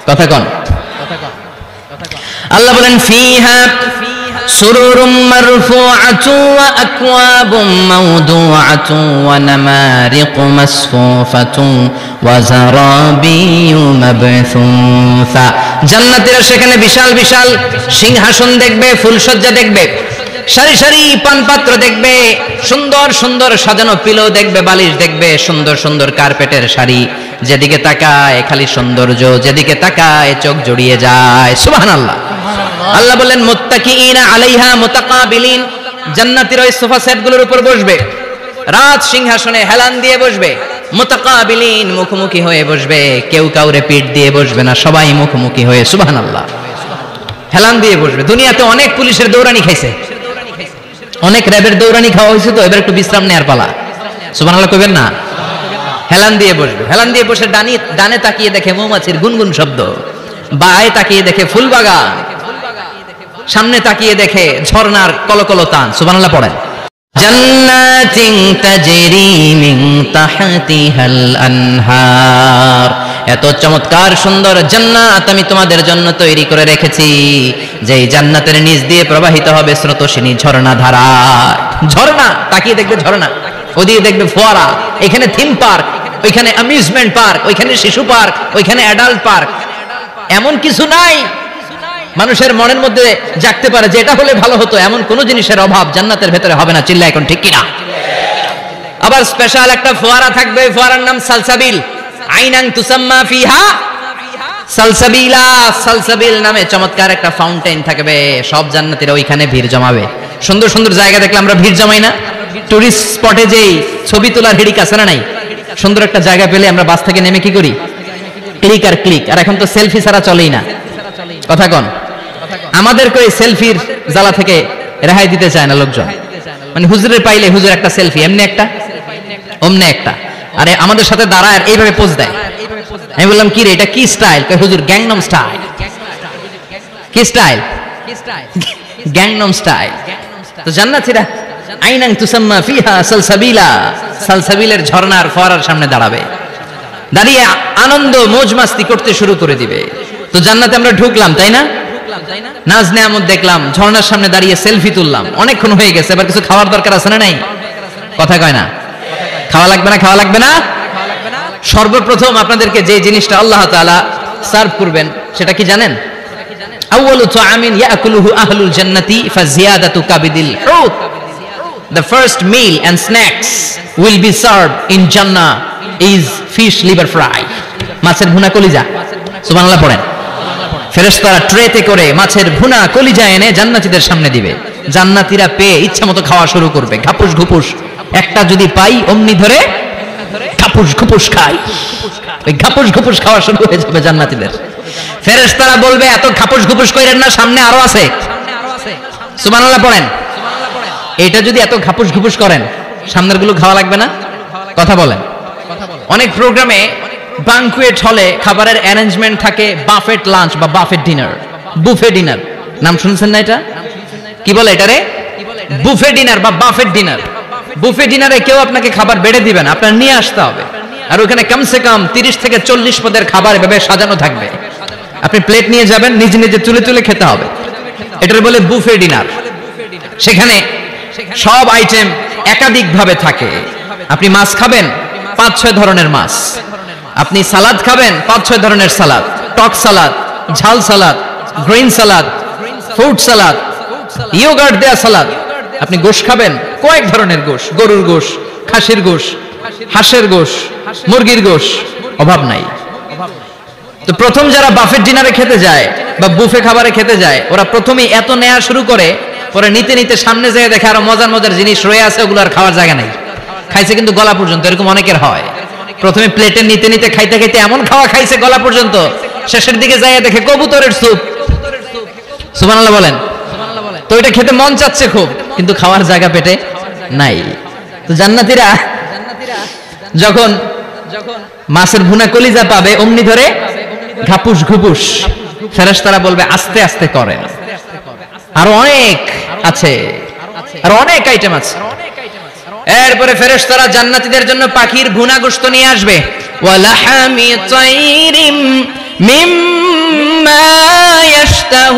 কথা কন। আল্লাহ বলেন ফিহা সুরুরুম মারফুআতুন ওয়া আকওয়াবুম মাওদুআতুন ওয়া নামারিকু মাসফুফাতুন ওয়া যারাবিয়্যু মাবথুসা। জান্নাতীরা সেখানে বিশাল বিশাল সিংহাসন দেখবে, ফুলসজ্জা দেখবে, সারি সারি পানপাত্র দেখবে, সুন্দর সুন্দর সাজানো পিলো দেখবে, বালিশ দেখবে, সুন্দর সুন্দর কার্পেটের শাড়ি, যেদিকে তাকায় খালি সৌন্দর্য, যেদিকে তাকায় চোখ জড়িয়ে যায়। সুবহানাল্লাহ। আল্লাহ বলেন মুত্তাকিইনা আলাইহা মুতাকাবিলিন, জান্নাতীরা ওই সোফা সেটগুলোর উপর বসবে, রাজ সিংহাসনে হেলান দিয়ে বসবে, মুতাকাবিলিন মুখোমুখি হয়ে বসবে, কেউ কাউরে পিঠ দিয়ে বসবে না, সবাই মুখোমুখি হয়ে। সুবহানাল্লাহ। হেলান দিয়ে বসবে। দুনিয়াতে অনেক পুলিশের দৌড়ানি খাইছে, অনেক র্যাবের দৌড়ানি খাওয়া হয়েছে, তো এবার একটু বিশ্রাম নেয়ার পালা। সুবহানাল্লাহ কইবেন না? হেলান দিয়ে বসবে। হেলান দিয়ে বসে ডানে তাকিয়ে দেখে মৌমাছির গুনগুন শব্দ, বায়ে তাকিয়ে দেখে ফুলবাগান, সামনে তাকিয়ে দেখে ঝর্ণার কলকল টান। সুবহানাল্লাহ পড়েন। জান্নাতিন তাজরি মিন তাহতিহাল আনহার, এত চমৎকার সুন্দর জান্নাত আমি তোমাদের জন্য তৈরি করে রেখেছি, যেই জান্নাতের নিচ দিয়ে প্রবাহিত হবে স্রোতস্বিনী ঝর্ণা ধারা। ঝর্ণা, তাকিয়ে দেখবে ঝর্ণা, ওদিকে দেখবে ফোয়ারা, এখানে থিম পার্ক, ওইখানে অ্যামিউজমেন্ট পার্ক, ওইখানে শিশু পার্ক, ওইখানে অ্যাডাল্ট পার্ক। এমন কিছু নাই মানুষের মনের মধ্যে জাগতে পারে যে এটা হলে ভালো হতো, এমন কোন জিনিসের অভাব জান্নাতের ভেতরে হবে না। চিল্লা এখন ঠিক কিনা? আবার স্পেশাল একটা ফোয়ারা থাকবে, ফোয়ারার নাম সালসাবিল। আইনান তুসাম্মা ফিহা সালসাবিলা, সালসাবিল নামে চমৎকার একটা ফাউন্টেন থাকবে। সব জান্নাতীরা ওইখানে ভিড় জমাবে। সুন্দর সুন্দর জায়গা দেখলে আমরা ভিড় জমাই না? টুরিস্ট স্পটে যেই ছবি তোলার হিড়িক আছে না নাই? সুন্দর একটা জায়গা পেলে আমরা বাস থেকে নেমে কি করি? ক্লিক আর ক্লিক। আর এখন তো সেলফি ছাড়া চলেই না, কথা কন। আমাদেরকে ওই সেলফির জ্বালা থেকে রেহাই দিতে চায় না লোকজন। মানে হুজুরের পাইলে হুজুর একটা সেলফি, এমনি একটা অমনে একটা, আরে আমাদের সাথে দাঁড়ায় আর এইভাবে পোজ দেয়। আমি বললাম কি রে এটা কি স্টাইল? কয় হুজুর গ্যাংনম স্টাইল। কি স্টাইল? Gangnam style. তো জান্নাতীরা আইনান তুসাম্মা ফিহা সালসাবিলা, সালসাবিলের ঝর্ণার ফোয়ারার সামনে দাঁড়াবে, দাঁড়িয়ে আনন্দ মौज মাস্তি করতে শুরু করে দিবে। তো জান্নাতে আমরা ঢুকলাম, তাই না? নাজ নেয়ামত দেখলাম, ঝর্ণার সামনে দাঁড়িয়ে সেলফি তুললাম, অনেকক্ষণ হয়ে গেছে, এবার কিছু খাওয়ার দরকার আছে না নাই? কথা কয় না? খাওয়া লাগবে না? খাওয়া লাগবে না? সর্বপ্রথম আপনাদেরকে যে জিনিসটা আল্লাহ তাআলা সার্ভ করবেন সেটা কি জানেন? আউয়ালু তুআমিন ইয়াকুলুহু আহলুল জান্নাতি ফাজিয়াদাতু কাবিদিল হুত। The first meal and snacks will be served in Jannah is fish liver fry, মাছের ভুনা কলিজা। সুবহানাল্লাহ পড়েন। ফেরেশতারা ট্রেতে করে মাছের ভুনা কলিজা এনে জান্নাতীদের সামনে দিবে। জান্নাতীরা পেয়ে ইচ্ছামতো খাওয়া শুরু করবে, ঘাপুস ঘুপুস। একটা যদি পাই অমনি ধরে ঘাপুস ঘুপুস খাই, ওই ঘাপুস ঘুপুস খাওয়া শুরু হয়ে যাবে জান্নাতীদের। ফেরেশতারা বলবে এত ঘাপুস ঘুপুস কইরেন না, সামনে আরো আছে। সুবহানাল্লাহ পড়েন। এটা যদি এত ঘাপুস ঘুপুস করেন, সামনের গুলো খাওয়া লাগবে না? কথা বলেন। অনেক প্রোগ্রামে বানকুয়েট হলে খাবারের অ্যারেঞ্জমেন্ট থাকে বাফেট লাঞ্চ বা বাফেট ডিনার, বুফে ডিনার। নাম শুনছেন না এটা? কি বলে এটারে? বুফে ডিনার বা বাফেট ডিনার। বুফে ডিনারে কেউ আপনাকে খাবার বেড়ে দিবেন, আপনার নিয়ে আসতে হবে। আর ওখানে কমসে কম 30 থেকে 40 পদের খাবার এভাবে সাজানো থাকবে। আপনি প্লেট নিয়ে যাবেন, নিজে নিজে তুলে তুলে খেতে হবে। এটার বলে বুফে ডিনার। সেখানে সব আইটেম একাধিক ভাবে থাকে। আপনি মাছ খাবেন, 5-6 ধরনের মাছ। আপনি সালাদ খাবেন, 5-6 ধরনের সালাদ, টক সালাদ, ঝাল salad, green salad, fruit salad, yoghurt দেয়া সালাদ। আপনি গোশ খাবেন, কয়েক ধরনের গোশ, গরুর গোশ, খাসির গোশ, হাঁসের গোশ, মুরগির গোশ, অভাব নাই। তো প্রথম যারা বাফেট ডিনারে খেতে যায় বা বুফে খাবারে খেতে যায়, ওরা প্রথমেই এত নেওয়া শুরু করে, পরে নিতে নিতে সামনে যেয়ে দেখে আরো মজার মজার জিনিস রয়ে আছে, ওগুলো আর খাওয়ার জায়গা নাই। খাইছে কিন্তু গলা পর্যন্ত, এরকম অনেকের হয়। প্রথমে প্লেটে নিতে নিতে খাইতে খাইতে এমন খাওয়া খাইছে গলা পর্যন্ত, শেষের দিকে যাইয়া দেখে কবুতরের স্যুপ। সুবহানাল্লাহ বলেন। তো এটা খেতে মন চাচ্ছে খুব, কিন্তু খাওয়ার জায়গা পেটে নাই। তো জান্নাতীরা যখন মাছের ভুনা কলিজা পাবে অমনি ধরে ঘাপুস ঘুপুস। ফেরেশতারা বলবে আস্তে আস্তে করেন, আরো অনেক আছে, আরো অনেক আইটেম আছে। এরপরে ফেরেশতারা জান্নাতীদের জন্য পাখির ভুনা গোশত নিয়ে আসবে। ওয়ালাহামি তাইরিম মিম্মা ইয়াশতাহুন,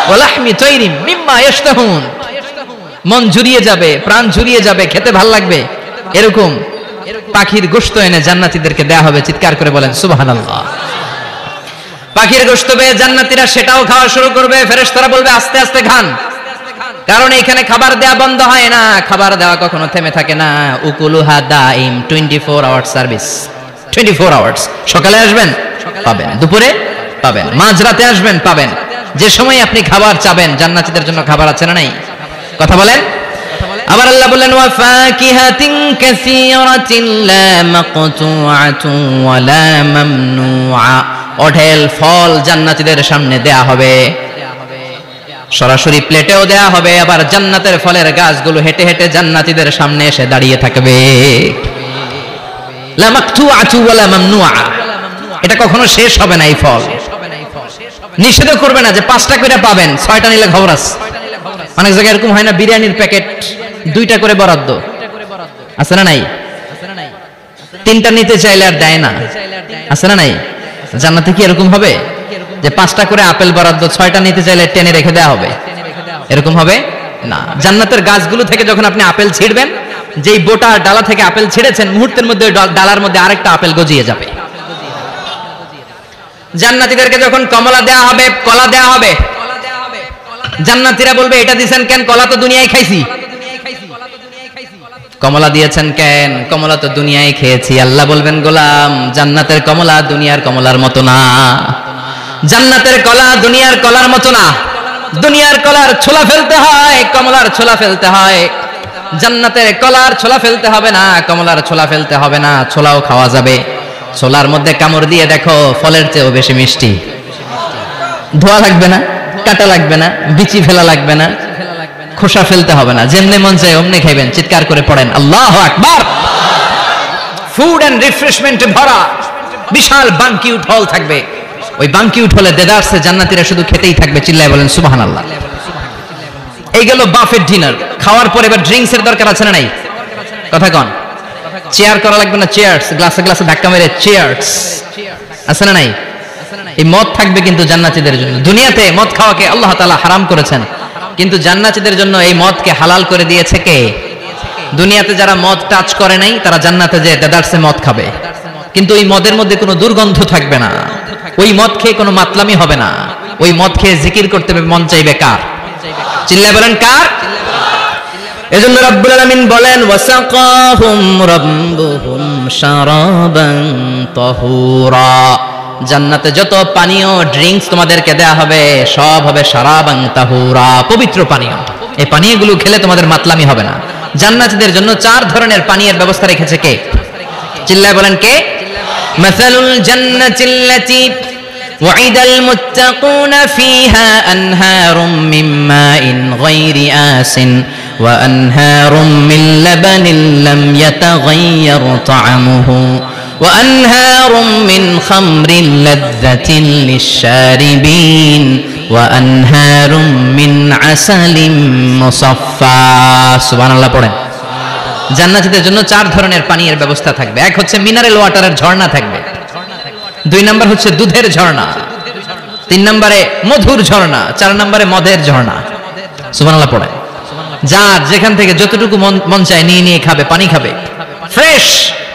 ওয়ালাহমি তাইরিম মিম্মা ইয়াশতাহুন। মন জুড়িয়ে যাবে, প্রাণ জুড়িয়ে যাবে, খেতে ভাল লাগবে এরকম পাখির গোশত এনে জান্নাতীদেরকে দেয়া হবে। চিৎকার করে বলেন সুবহানাল্লাহ। পাখির গোশত পেয়ে জান্নাতীরা সেটাও খাওয়া শুরু করবে। ফেরেশতারা বলবে আস্তে আস্তে খান, কারণ এখানে খাবার দেয়া বন্ধ হয় না, খাবার দেওয়া কখনো থেমে থাকে না। উকুলুহা দাইম, 24 আওয়ার্স সার্ভিস, 24 আওয়ার্স। সকালে আসবেন পাবেন, দুপুরে পাবেন, মাঝরাতে আসবেন পাবেন। যে সময় আপনি খাবার চাবেন জান্নাতীদের জন্য খাবার আছে না নাই? কথা বলেন। আবার আল্লাহ বলেন ওয়া ফাকিহাতিন কাসীরাতিন লা মাকতুআতুন ওয়া লা মামনুআ। অঢেল ফল জান্নাতীদের সামনে দেয়া হবে, সরাসরি প্লেটেও দেয়া হবে। আবার জান্নাতের ফলের গাছগুলো হেঁটে হেঁটে জান্নাতীদের সামনে এসে দাঁড়িয়ে থাকবে। লা মাকতুআতু ওয়া লা মামনুআ। এটা কখনো শেষ হবে না। এই ফল নিষেধ করবে না যে 5টা করে পাবেন, 6টা নিলে খবর আছে। অনেক জায়গায় এরকম হয় না, বিরিয়ানির প্যাকেট 2টা করে বরাদ্দ আছে না নাই? 3টা নিতে চাইলে আর দেয় না, আছে না নাই? জান্নাতে কি এরকম হবে যে 5টা করে আপেল বরাদ্দ, 6টা নিতে চাইলে টেনে রেখে দেওয়া হবে? এরকম হবে না। জান্নাতের গাছগুলো থেকে যখন আপনি আপেল ছিঁড়বেন, যেই বোটা ডালা থেকে আপেল ছিঁড়েছেন, মুহূর্তের মধ্যে ডালার মধ্যে আরেকটা আপেল গজিয়ে যাবে। জান্নাতীদেরকে যখন কমলা দেয়া হবে, কলা দেয়া হবে, জান্নাতীরা বলবে এটা দিবেন কেন? কলা তো দুনিয়ায় খাইছি। কমলা দিয়েছেন কেন? কমলা তো দুনিয়ায় খেয়েছি। আল্লাহ বলবেন গোলাম, জান্নাতের কমলা দুনিয়ার কমলার মতো না। জান্নাতের কলা দুনিয়ার কলার মতো না। দুনিয়ার কলার ছোলা ফেলতে হয়, কমলার ছোলা ফেলতে হয়। জান্নাতের কলার ছোলা ফেলতে হবে না, কমলার ছোলা ফেলতে হবে না। ছোলাও খাওয়া যাবে। ছোলার মধ্যে কামড় দিয়ে দেখো, ফলের চেয়েও বেশি মিষ্টি। ধোয়া লাগবে না, কাটা লাগবে না, বিচি ফেলা লাগবে না, খোসা ফেলতে হবে না। যেমনে মন চায় অমনে খাইবেন। চিৎকার করে পড়েন আল্লাহু আকবার। ফুড এন্ড রিফ্রেশমেন্টে ভরা বিশাল বানকিউট হল থাকবে। ওই বানকিউট হলে দেদারসে জান্নাতীরা শুধু খেতেই থাকবে। চিল্লায় বলেন সুবহানাল্লাহ। এই গেল বাফেট ডিনার। খাওয়ার পরে এবার ড্রিঙ্কস এর দরকার আছে না নাই? কথা কন। চেয়ার করা লাগবে না, চেয়ারস। গ্লাসে গ্লাসে ধাক্কা মেরে চেয়ারস, আছে না নাই? এই মদ থাকবে কিন্তু জান্নাতীদের জন্য। দুনিয়াতে মদ খাওয়াকে আল্লাহ তাআলা হারাম করেছেন, কিন্তু জান্নাতীদের জন্য এই মদকে হালাল করে দিয়েছে কে? দুনিয়াতে যারা মদ টাচ করে নাই তারা জান্নাতে যে দেদারসে মদ খাবে, কিন্তু ওই মদের মধ্যে কোনো দুর্গন্ধ থাকবে না। ওই মদ খেয়ে কোনো মাতলামি হবে না। ওই মদ খেয়ে জিকির করতে মন চাইবে কার? চিল্লায় বলেন কার? এজন্য রব্বুল আলামিন বলেন ওয়াসাকাহুম রাব্বুহুম শারাবান তাহুরা। জান্নাতে যত পানীয় ড্রিঙ্কস তোমাদেরকে দেয়া হবে সব হবে শারাবান তাহুরা, পবিত্র পানীয়। এই পানীয়গুলো খেলে তোমাদের মাতলামি হবে না। জান্নাতীদের জন্য 4 ধরনের পানীয়ের ব্যবস্থা রেখেছে কে? চিল্লায় বলেন কে? মাসালুল জান্নাতিল্লাতী ওয়াইদাল মুত্তাকুনা ফিহা আনহারুম মিন মাইন গায়রি আসিন ওয়া আনহারুম মিন লাবানিন লাম ইয়াতাগায়্যার তা'আমুহু ওয়া আনহারুম মিন খামরিন লাযযাতিন লিশ-শারিবিন ওয়া আনহারুম মিন আসালিন মুসাফফা। সুবহানাল্লাহ পড়েন। জান্নাতীদের জন্য 4 ধরনের পানীয়ের ব্যবস্থা থাকবে। এক হচ্ছে মিনারেল ওয়াটারের ঝর্ণা থাকবে, 2 নাম্বার হচ্ছে দুধের ঝর্ণা, 3 নম্বরে মধুর ঝর্ণা, 4 নম্বরে মদের ঝর্ণা। সুবহানাল্লাহ পড়েন। যার যেখান থেকে যতটুকু মন চায় নিয়ে নিয়ে খাবে, পানি খাবে। Fresh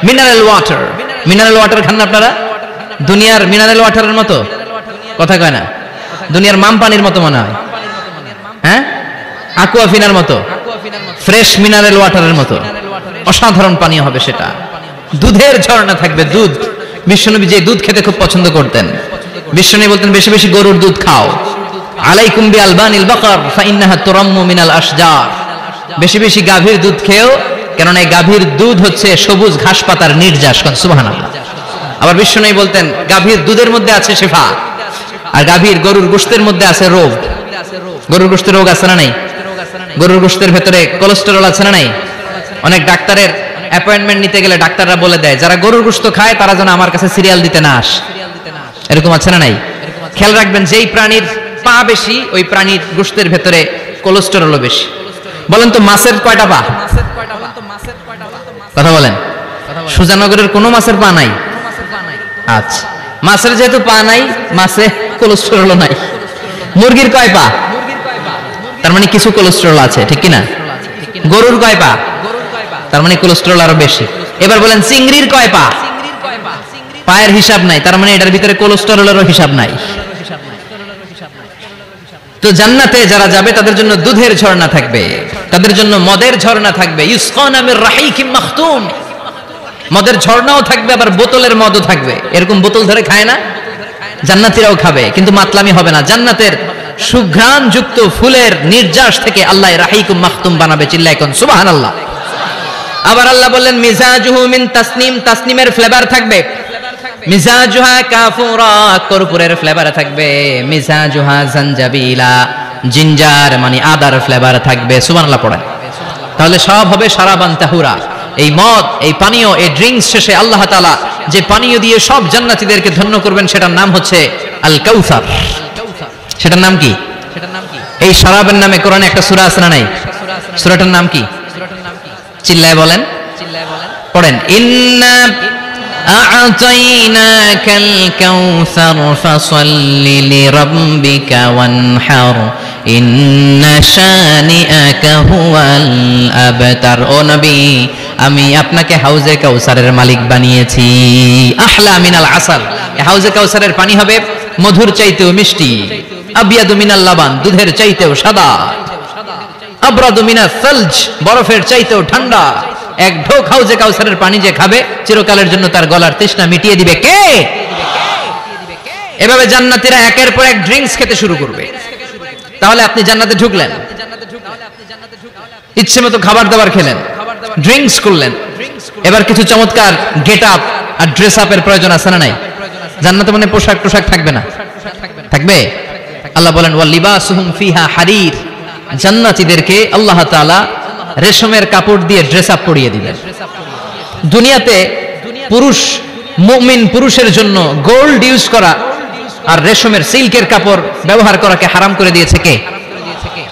mineral water. Mineral water খান না আপনারা? দুনিয়ার মিনারেল ওয়াটারের মতো? কথা কয় না। দুনিয়ার মাম পানির মতো মনে হয়, হ্যাঁ? আকুয়াফিনার মতো, ফ্রেশ মিনারেল ওয়াটারের মতো অসাধারণ পানীয় হবে সেটা। দুধের ঝর্ণা থাকবে, দুধ। বিশ্বনবী যে দুধ খেতে খুব পছন্দ করতেন। বিশ্বনবী বলতেন বেশি বেশি গরুর দুধ খাও। আলাইকুম বিআলবানিল বাকার ফাইন্নাহা তুরাম্মু মিনাল আশজার। বেশি বেশি গাভীর দুধ খেও, কারণ এই গাভীর দুধ হচ্ছে সবুজ ঘাস পাতার নির্যাস। সুবহানাল্লাহ। আবার বিশ্বনবী বলতেন গাভীর দুধের মধ্যে আছে শিফা, আর গাভীর গরুর গোশতের মধ্যে আছে রোগ। গরুর গোশতের রোগ আছে না নাই? গরুর গোশতের ভেতরে কোলেস্টেরল আছে না নাই? অনেক ডাক্তারের অ্যাপয়েন্টমেন্ট নিতে গেলে ডাক্তাররা বলে দেয় যারা গরুর গোশত খায় তারা যেন আমার কাছে সিরিয়াল দিতে না আসে। এরকম আছে না নাই? খেয়াল রাখবেন যেই প্রাণীর পা বেশি ওই প্রাণীর গোশতের ভেতরে কোলেস্টেরলও বেশি। বলেন তো মাছের কয়টা পা? কথা বলেন। সুজানগরের কোনো মাছের পা নাই? আচ্ছা, মাছের যেহেতু পা নাই, মাছে কোলেস্টেরলও নাই। মুরগির কয় পা? তার মানে কিছু কোলেস্টেরল আছে, ঠিক কিনা? গরুর কয় পা? তার মানে কোলেস্টেরল আরো বেশি। এবার বলেন চিংড়ির কয় পা? পায়ের হিসাব নাই, তার মানে এটার ভিতরে কোলেস্টেরলেরও হিসাব নাই। তো জান্নাতে যারা যাবে তাদের জন্য দুধের ঝর্ণা থাকবে, তাদের জন্য মদের ঝর্ণা থাকবে। ইউসকানা মির রাহিকিম মাখতুম, মদের ঝর্ণাও থাকবে, আবার বোতলের মদও থাকবে। এরকম বোতল ধরে খায় না? জান্নাতীরাও খাবে, কিন্তু মাতলামি হবে না। জান্নাতের সুঘ্রাণ যুক্ত ফুলের নির্যাস থেকে আল্লাহ রাহিকুম মাখতুম বানাবে। চিল্লায় কোন সুবহানাল্লাহ। আবার আল্লাহ বললেন মিজাজুহু মিন তাসনিম, তাসনিমের ফ্লেভার থাকবে। মিজাজুহা কাফুরা, কর্পূরের ফ্লেভার থাকবে। মিজাজুহা জানজাবিলা, জিঞ্জার মানে আদার ফ্লেভার থাকবে। সুবহানাল্লাহ পড়েন। তাহলে সব হবে শারাবান তাহুরা। এই মদ, এই পানীয়, এই ড্রিঙ্কস শেষে আল্লাহ তাআলা যে পানীয় দিয়ে সব জান্নাতীদেরকে ধন্য করবেন সেটার নাম হচ্ছে আল কাউসার। সেটার নাম কি? এই শরাবের নামে কোরআনে একটা সূরা আছে না নাই? সূরাটার নাম কি? চিল্লায় বলেন, পড়েন। ইন্না আ'তাইনাকাল কাউসার ফাসাল্লি লিরাব্বিকা ওয়ানহার ইন্না শানিআকা হুয়াল আবতার। ও নবী, আমি আপনাকে হাউজে কাউসারের মালিক বানিয়েছি। আহলা মিনাল আসাল, হাউজে কাউসারের পানি হবে মধুর চাইতেও মিষ্টি। আবিয়াদু মিনাল লাবান, দুধের চাইতেও সাদা। আবরাদু মিনাস সালজ, বরফের চাইতেও ঠান্ডা। এক ঢোক হাউজে কাউসারের পানি যে খাবে চিরকালের জন্য তার গলার তৃষ্ণা মিটিয়ে দিবে কে? এভাবে জান্নাতীরা একের পর এক ড্রিঙ্কস খেতে শুরু করবে। তাহলে আপনি জান্নাতে ঢুকলেন, ইচ্ছে মতো খাবার দাবার খেলেন, ড্রিঙ্কস করলেন। এবার কিছু চমৎকার গেট আপ আর ড্রেস আপের প্রয়োজন আছে না নাই? জান্নাতে মানে পোশাক টোশাক থাকবে না? থাকবে। আল্লাহ বলেন ওয়া লিবাসুহুম ফিহা হারির, জান্নাতীদেরকে আল্লাহ তাআলা রেশমের কাপড় দিয়ে ড্রেস আপ পরিয়ে দিবেন। দুনিয়াতে পুরুষ, মুমিন পুরুষের জন্য গোল্ড ইউজ করা আর রেশমের সিল্কের কাপড় ব্যবহার করাকে হারাম করে দিয়েছে কে?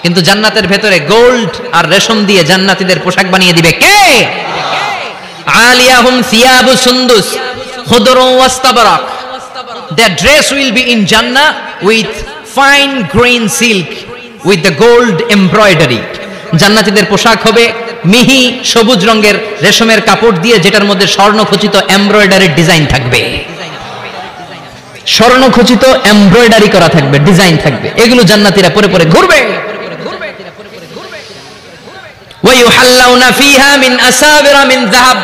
কিন্তু জান্নাতের ভেতরে গোল্ড আর রেশম দিয়ে জান্নাতীদের পোশাক বানিয়ে দিবে কে? আলিয়াহুম সিয়াবু সুন্দুস খুদরু ওয়াস্তাবরাক, their dress will be in Jannah with fine grain silk with the gold embroidery. জান্নাতীদের পোশাক হবে মিহি সবুজ রঙের রেশমের কাপড় দিয়ে, যেটার মধ্যে স্বর্ণখচিত এমব্রয়ডারি ডিজাইন থাকবে। স্বর্ণখচিত এমব্রয়ডারি করা থাকবে, ডিজাইন থাকবে। এগুলো জান্নাতীরা পরে পরে ঘুরবে। ওয়া ইউহাল্লাউনা ফিহা মিন আসাবিরা মিন যাহাব,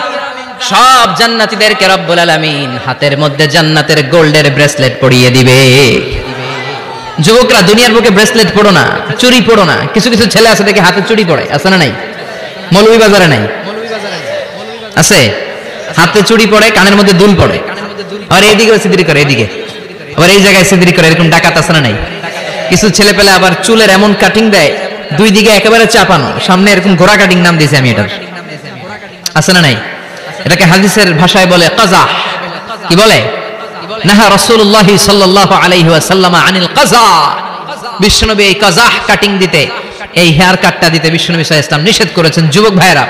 সব জান্নাতীদেরকে রব্বুল আলামিন হাতের মধ্যে জান্নাতের গোল্ডের ব্রেসলেট পরিয়ে দিবে। যুবকরা দুনিয়ার বুকে ব্রেসলেট পড়ো না, চুড়ি পড়ো না। কিছু কিছু ছেলে আছে দেখে হাতে চুড়ি পড়ে, আছে না নাই? মৌলভী বাজারে নাই? আছে। হাতে চুড়ি পড়ে, কানের মধ্যে দুল পড়ে, আর এইদিকেও সিদ্রি করে, এদিকে আবার এই জায়গায় সিদ্রি করে। এরকম ডাকাত আছে না নাই? কিছু ছেলে পেলে আবার চুলের এমন কাটিং দেয়, দুই দিকে একেবারে চাপানো, সামনে এরকম ঘোড়া কাটিং নাম দিয়েছি আমি এটার। আছে না নাই? এটাকে হাদিসের ভাষায় বলে কাযাহ। কি বলে? নাহা রাসূলুল্লাহ সাল্লাল্লাহু আলাইহি ওয়াসাল্লাম আনিল কাযা। বিশ্বনবী এই কাযাহ কাটিং দিতে, এই হেয়ার কাটটা দিতে বিশ্বনবী সাল্লাল্লাহু আলাইহি ওয়াসাল্লাম নিষেধ করেছেন। যুবক ভাইরা,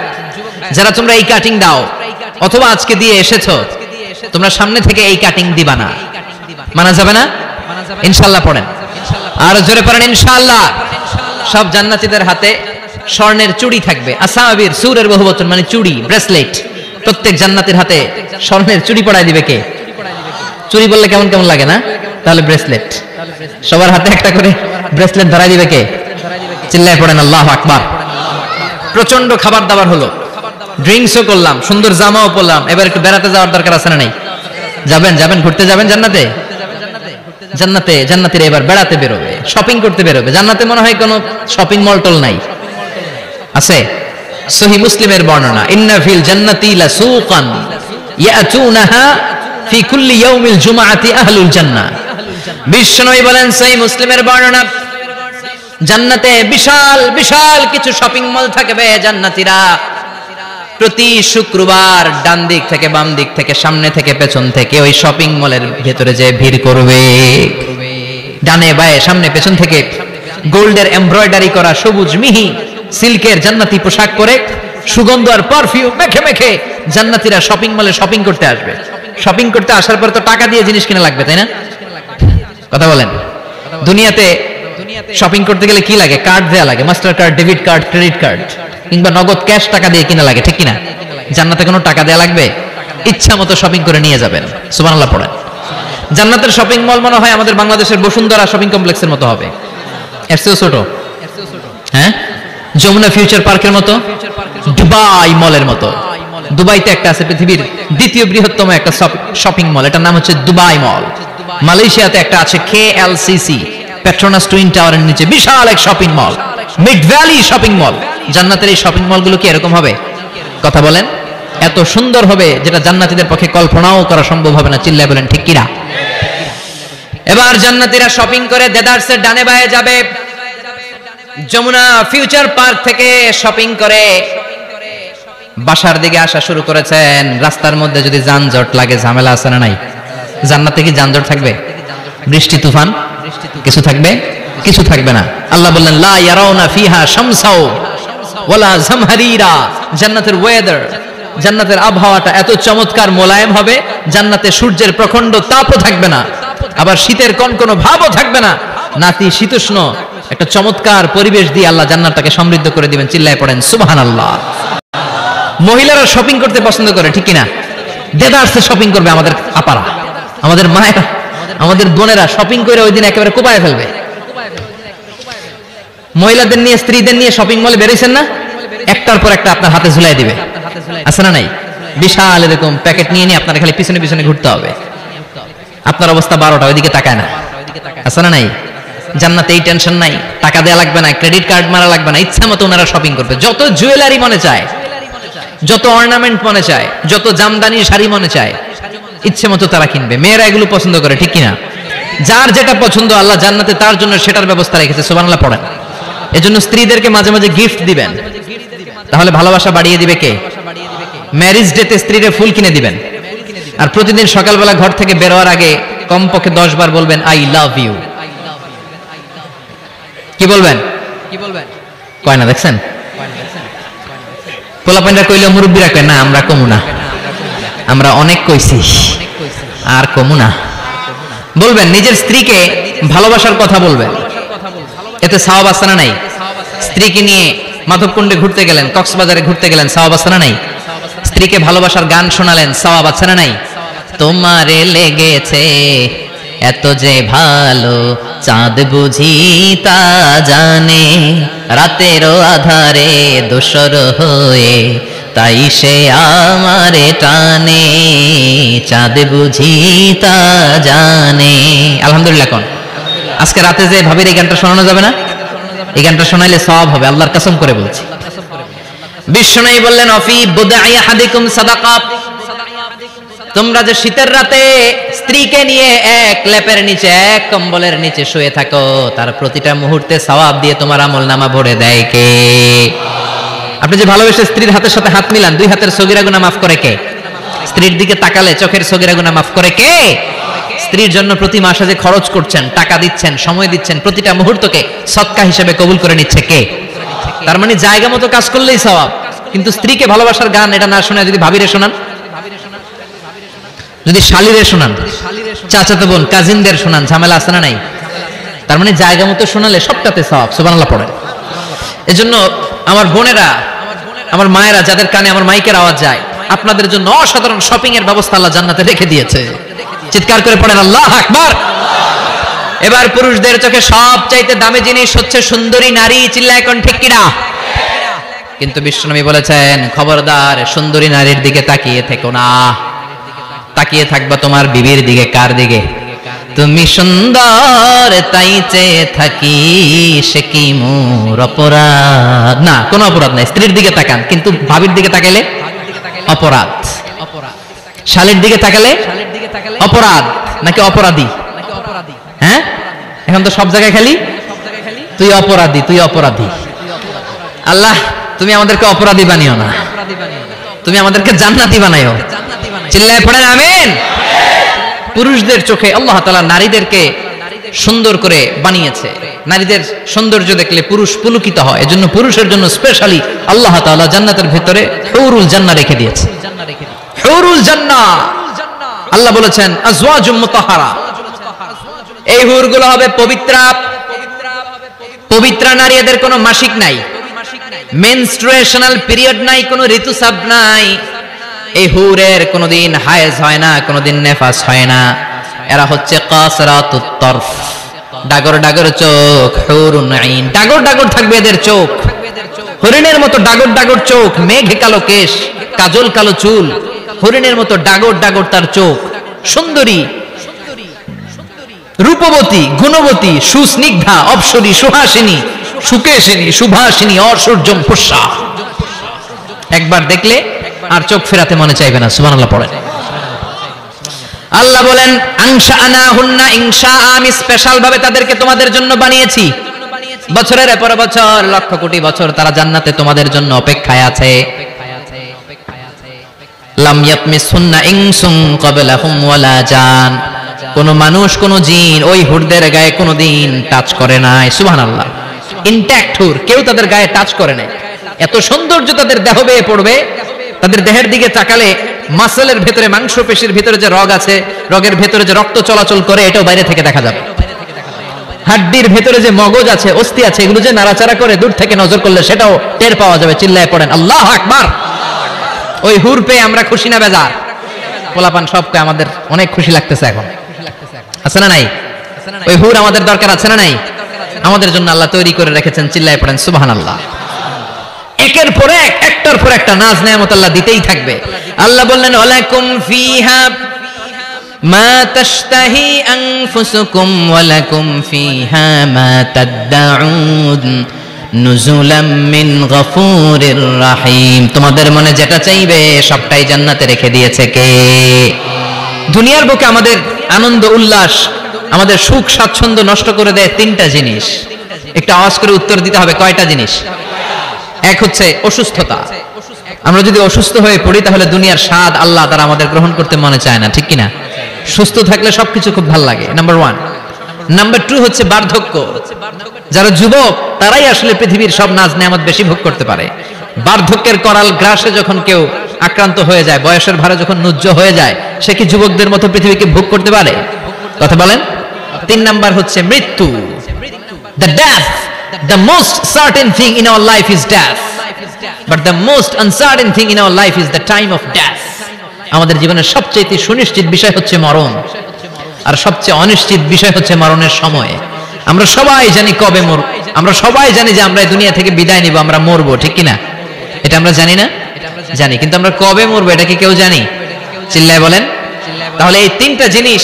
যারা তোমরা এই কাটিং দাও অথবা আজকে দিয়ে এসেছো, তোমরা সামনে থেকে এই কাটিং দিবা না। মানা যাবে না? ইনশাআল্লাহ পড়েন, আর জোরে পড়েন ইনশাআল্লাহ। সব জান্নাতীদের হাতে স্বর্ণের চুড়ি থাকবে। আসাবির, সূরের বহুবচন মানে চুড়ি, ব্রেসলেট। প্রত্যেক জান্নাতীর হাতে স্বর্ণের চুড়ি পরায় দিবে কে? চুড়ি বললে কেমন কেমন লাগে না? তাহলে ব্রেসলেট, সবার হাতে একটা করে ব্রেসলেট ধরাই দিবে কে? চিল্লায় পড়েন আল্লাহু আকবার। প্রচন্ড খাবার দাবার হলো, ড্রিঙ্কসও করলাম, সুন্দর জামাও পরলাম। এবার একটু বেড়াতে যাওয়ার দরকার আছে না নাই? যাবেন, যাবেন, ঘুরতে যাবেন জান্নাতে। জান্নাতে জান্নাতীরা এবার বেড়াতে বেরোবে, শপিং করতে বেরোবে। জান্নাতে মনে হয় কোনো শপিং মল টল নাই? আছে? সহিহ মুসলিমের বর্ণনা, ইন্না ফিল জান্নাতি লাসুকান ইয়াতুনাহা ফি কুল্লি ইয়াউমিল জুমআতি আহলুল জান্নাহ। বিশ্বনবী বলেন, সহিহ মুসলিমের বর্ণনা, জান্নাতে বিশাল বিশাল কিছু শপিং মল থাকবে। জান্নাতীরা প্রতি শুক্রবার ডান দিক থেকে বাম দিক থেকে সামনে থেকে পেছন থেকে ওই শপিং মলের ভেতরে যে ভিড় করবে, ডানে বায়ে সামনে পেছন থেকে গোল্ডের এমব্রয়ডারি করা সবুজ মিহি সিল্কের জান্নাতি পোশাক পরে সুগন্ধ আর পারফিউম মেখে মেখে জান্নাতীরা শপিং মলে শপিং করতে আসবে। শপিং করতে আসার পর তো টাকা দিয়ে জিনিস কিনা লাগবে, তাই না? কথা বলেন। দুনিয়াতে শপিং করতে গেলে কি লাগে? কার্ড দেয়া লাগে, master card, debit card, credit card, কিংবা নগদ ক্যাশ টাকা দিয়ে কিনা লাগে, ঠিক কিনা? জান্নাতে কোনো টাকা দেয়া লাগবে? ইচ্ছা মতো শপিং করে নিয়ে যাবেন। সুবহানাল্লাহ পড়েন। জান্নাতের শপিং মল মনে হয় আমাদের বাংলাদেশের বসুন্ধরা শপিং কমপ্লেক্সের মতো হবে, এর চেয়েও ছোট। হ্যাঁ, যমুনা ফিউচার পার্কের মতো, দুবাই মলের মতো। দুবাইতে একটা আছে পৃথিবীর দ্বিতীয় বৃহত্তম একটা শপিং মল, এটার নাম হচ্ছে দুবাই মল। মালয়েশিয়াতে একটা আছে KLCC, পেট্রোনাস টুইন টাওয়ারের নিচে বিশাল এক shopping mall, mid valley shopping mall. জান্নাতের এই শপিং মলগুলো কি এরকম হবে? কথা বলেন। এত সুন্দর হবে যেটা জান্নাতীদের পক্ষে কল্পনাও করা সম্ভব হবে না। চিল্লায় বলেন ঠিক কিনা? এবার জান্নাতীরা শপিং করে দেদারসের ডানে বায়ে যাবে। যমুনা ফিউচার পার্ক থেকে শপিং করে বাসার দিকে আসা শুরু করেছেন। রাস্তার মধ্যে যদি যানজট লাগে, ঝামেলা আছে না নাই? জান্নাতে কি যানজট থাকবে? বৃষ্টি তুফান কিছু থাকবে? কিছু থাকবে না। আল্লাহ বললেন, লা ইয়ারাউনা ফিহা শামসাও ওয়ালা জামহারিরা। জান্নাতের ওয়েদার, জান্নাতের আবহাওয়াটা এত চমৎকার মোলায়েম হবে, জান্নাতে সূর্যের প্রখণ্ড তাপও থাকবে না, আবার শীতের কনকনো ভাবও থাকবে না। নাতি শীতোষ্ণ একটা চমৎকার পরিবেশ দিয়ে আল্লাহ জান্নাতটাকে সমৃদ্ধ করে দিবেন। চিল্লায় পড়েন সুবহানাল্লাহ। মহিলারা শপিং করতে পছন্দ করে, ঠিক কিনা? দেদারসে শপিং করবে আমাদের আপারা, আমাদের মায়েরা, আমাদের বোনেরা শপিং করে ওই দিন একেবারে কোপায় ফেলবে। মহিলাদের নিয়ে, স্ত্রীদের নিয়ে শপিং মলে বেরিয়েছেন না, একটার পর একটা আপনার হাতে ঝুলাই দিবে, আছে না নাই? বিশাল এরকম প্যাকেট নিয়ে নিয়ে আপনার খালি পিছনে পিছনে ঘুরতে হবে। আপনার অবস্থা 12টা, ওইদিকে তাকায় না, আছে না নাই? জান্নাতে এই টেনশন নাই, টাকা দেয়া লাগবে না, ক্রেডিট কার্ড মারা লাগবে না, ইচ্ছা মতো ওনারা শপিং করবে। যত জুয়েলারি মনে চায়, যত অর্নামেন্ট মনে চায়, যত জামদানি শাড়ি মনে চায়, ইচ্ছে মতো তারা কিনবে। মেয়েরা এগুলো পছন্দ করে, ঠিক কিনা? যার যেটা পছন্দ আল্লাহ জান্নাতে তার জন্য সেটার ব্যবস্থা রেখেছে। সুবহানাল্লাহ পড়েন। এজন্য স্ত্রীদেরকে মাঝে মাঝে গিফট দিবেন, তাহলে ভালোবাসা বাড়িয়ে দিবে কে? ম্যারেজ ডেতে স্ত্রীরে ফুল কিনে দিবেন, আর প্রতিদিন সকালবেলা ঘর থেকে বেরোয়ার আগে কমপক্ষে 10 বার বলবেন আই লাভ ইউ। কি বলবেন? কয় না, দেখছেন? পোলাপাইনরা কইলে মুরব্বীরা কয় না, আমরা কমু না, আমরা অনেক কইছি আর কমু না। বলবেন, নিজের স্ত্রীকে ভালোবাসার কথা বলবেন, এতে সওয়াব আছে না নাই? স্ত্রীকে নিয়ে মাধবকুণ্ডে ঘুরতে গেলেন, কক্সবাজারে ঘুরতে গেলেন, সওয়াব আছে না নাই? স্ত্রীকে ভালোবাসার গান শোনালেন, সওয়াব আছে না নাই? তোমারে লেগেছে এত যে ভালো, চাঁদ বুঝি তা জানে, রাতেরও আধারে দোসর হয়ে তাই সে আমারে টানে, চাঁদ বুঝি তা জানে। আলহামদুলিল্লাহ। কোন আজকে রাতে যে ভাবির এই গানটা শোনানো যাবে না? এই গানটা শোনাইলে সওয়াব হবে, আল্লাহর কসম করে বলছি। বিশ্বনবী বললেন, অফি বুদাই আহাদিকুম সাদাকা। তোমরা যে শীতের রাতে স্ত্রীকে নিয়ে এক লেপের নিচে, এক কম্বলের নিচে শুয়ে থাকো, তার প্রতিটা মুহূর্তে সওয়াব দিয়ে তোমার আমলনামা ভরে দেয় কে? আপনি যে ভালোবেসে স্ত্রীর হাতের সাথে হাত মিলান, 2 হাতের সগীরা গুনাহ মাফ করে কে? স্ত্রীর দিকে তাকালে চোখের সগীরা গুনাহ মাফ করে কে? স্ত্রীর জন্য প্রতি মাসে যে খরচ করছেন, টাকা দিচ্ছেন, সময় দিচ্ছেন, প্রতিটা মুহূর্তকে সদকা হিসেবে কবুল করে নিচ্ছে কে? তার মানে জায়গা মতো কাজ করলেই সওয়াব। কিন্তু স্ত্রীকে ভালোবাসার গান এটা না শোনায় যদি ভাবিরে শোনান, যদি শালীরে শোনান, চাচাতো বোন কাজিনদের শোনান, ঝামেলা আছে না নাই? তার মানে জায়গা মতো শোনালে সবটাতে সওয়াব। সুবহানাল্লাহ পড়েন। এজন্য আমার বোনেরা, আমার মায়েরা, যাদের কানে আমার মাইকের আওয়াজ যায়, আপনাদের জন্য অসাধারণ শপিং এর ব্যবস্থা আল্লাহ জান্নাতে রেখে দিয়েছে। চিৎকার করে পড়েন আল্লাহু আকবার। এবার পুরুষদের চোখে সবচাইতে দামি জিনিস হচ্ছে সুন্দরী নারী। চিল্লায় কোন ঠিক কিনা? কিন্তু বিশ্বনবী বলেছেন, খবরদার সুন্দরী নারীর দিকে তাকিয়ে থেকো না, তাকিয়ে থাকবা তোমার বিবির দিকে। কার দিকে? তুমি সুন্দর তাই চেয়ে থাকি, সে কি মোর অপরাধ? না, কোনো অপরাধ নাই। স্ত্রীর দিকে তাকান, কিন্তু ভাবির দিকে তাকালে অপরাধ। শালীর দিকে তাকালে অপরাধ নাকি অপরাধী? হ্যাঁ, এখন তো সব জায়গায় খালি তুই অপরাধী, তুই অপরাধী। আল্লাহ, তুমি আমাদেরকে অপরাধী বানিও না, তুমি আমাদেরকে জান্নাতি বানাইও। চিল্লায় পড়েন আমিন। পুরুষদের চোখে আল্লাহ তাআলা নারীদেরকে সুন্দর করে বানিয়েছে। নারীদের সৌন্দর্য দেখলে পুরুষ পুলকিত হয়, এজন্য পুরুষের জন্য স্পেশালি আল্লাহ তাআলা জান্নাতের ভিতরে হুরুল জান্নাহ রেখে দিয়েছে। হুরুল জান্নাহ, আল্লাহ বলেছেন আজওয়াজুম মুতাহহারা, এই হুরগুলো হবে পবিত্রা। পবিত্র নারী, এদের কোনো মাসিক নাই, মেনস্ট্রুয়েশনাল পিরিয়ড নাই, কোনো ঋতুস্রাব নাই। এই হুরের কোনোদিন হায়েজ হয় না, কোনোদিন নেফাস হয় না। এরা হচ্ছে কাসরাতুত তরফ, ডাগর ডাগর চোখ। হুরুন আইন, ডাগর ডাগর থাকবে এদের চোখ, হরিণের মতো ডাগর ডাগর চোখ, মেঘে কালো কেশ, কাজল কালো চুল, হরিণের মতো ডাগর ডাগর তার চোখ। সুন্দরী, রূপবতী, গুণবতী, সুস্নিগ্ধা, অপসরী, সুহাসিনী, সুকেশিনী, সুভাসিনী, অসূর্যম ফুসা। একবার দেখলে আর চোখ ফেরাতে মনে চাইবে না। সুবহানাল্লাহ পড়েন। আল্লাহ বলেন আনশাআনাহুন্না ইনশা, আমি স্পেশাল ভাবে তাদেরকে তোমাদের জন্য বানিয়েছি। বছরের পর বছর, লক্ষ কোটি বছর তারা জান্নাতে তোমাদের জন্য অপেক্ষায় আছে। লাম ইয়াতমিসুন্না ইনসুন ক্বাবলাহুম ওয়ালা জান, কোন মানুষ কোন জিন ওই হুরদের গায়ে কোনদিন টাচ করে নাই। সুবহানাল্লাহ। ইনট্যাক্ট হুর, কেউ তাদের গায়ে টাচ করে নাই। এত সৌন্দর্য তাদের দেহ বেয়ে পড়বে। তাদের দেহের দিকে তাকালে মাসলের ভেতরে, মাংসপেশির ভিতরে যে রগ আছে, রগের ভেতরে যে রক্ত চলাচল করে, এটাও বাইরে থেকে দেখা যাবে। হাড্ডির ভেতরে যে মগজ আছে, অস্থি আছে, এগুলো যে নাড়াচাড়া করে দূর থেকে নজর করলে সেটাও টের পাওয়া যাবে। চিল্লায় পড়েন আল্লাহু আকবার। ওই হুর পেয়ে আমরা খুশি না বেজার? পোলাপান সবকে আমাদের অনেক খুশি লাগতেছে এখন, আছে না নাই? ওই হুর আমাদের দরকার আছে না নাই? আমাদের জন্য আল্লাহ তৈরি করে রেখেছেন। চিল্লায় পড়েন সুবহানাল্লাহ। একের পর এক, একটার পর একটা নাজ নেয়ামত আল্লাহ দিতেই থাকবে। আল্লাহ বললেন ওয়ালাকুম ফিহা মা তাশতাহি আনফুসুকুম ওয়ালাকুম ফিহা মা তাদউন নুজুলাম মিন গফুরির রহিম, তোমাদের মনে যেটা চাইবে সবটাই জান্নাতে রেখে দিয়েছে কে? দুনিয়ার বুকে আমাদের আনন্দ উল্লাস, আমাদের সুখ স্বাচ্ছন্দ্য নষ্ট করে দেয় তিনটা জিনিস। একটু আওয়াজ করে উত্তর দিতে হবে, কয়টা জিনিস? এক হচ্ছে অসুস্থতা। আমরা যদি অসুস্থ হয়ে পড়ি তাহলে দুনিয়ার স্বাদ আল্লাহ তারা আমাদের গ্রহণ করতে মনে চায় না, ঠিক কিনা? সুস্থ থাকলে সবকিছু খুব ভালো লাগে, নাম্বার ওয়ান। নাম্বার টু হচ্ছে বার্ধক্য। যারা যুবক তারাই আসলে পৃথিবীর সব নাজ নেয়ামত বেশি ভোগ করতে পারে। বার্ধক্যের করাল গ্রাসে যখন কেউ আক্রান্ত হয়ে যায়, বয়সের ভারে যখন নুজ্জ হয়ে যায়, সে কি যুবকদের মতো পৃথিবীকে ভোগ করতে পারে? কথা বলেন। তিন নাম্বার হচ্ছে মৃত্যু, the death. The most certain thing in our life is death, but the most uncertain thing in our life is the time of death. আমাদের জীবনের সবচেয়ে সুনিশ্চিত বিষয় হচ্ছে মরণ, আর সবচেয়ে অনিশ্চিত বিষয় হচ্ছে মরণের সময়। আমরা সবাই জানি কবে মরব, আমরা সবাই জানি যে আমরা এই দুনিয়া থেকে বিদায় নিব, আমরা মরবো, ঠিক কিনা? এটা আমরা জানি না? জানি, কিন্তু আমরা কবে মরবো এটা কি কেউ জানি? চিল্লায় বলেন। তাহলে এই তিনটা জিনিস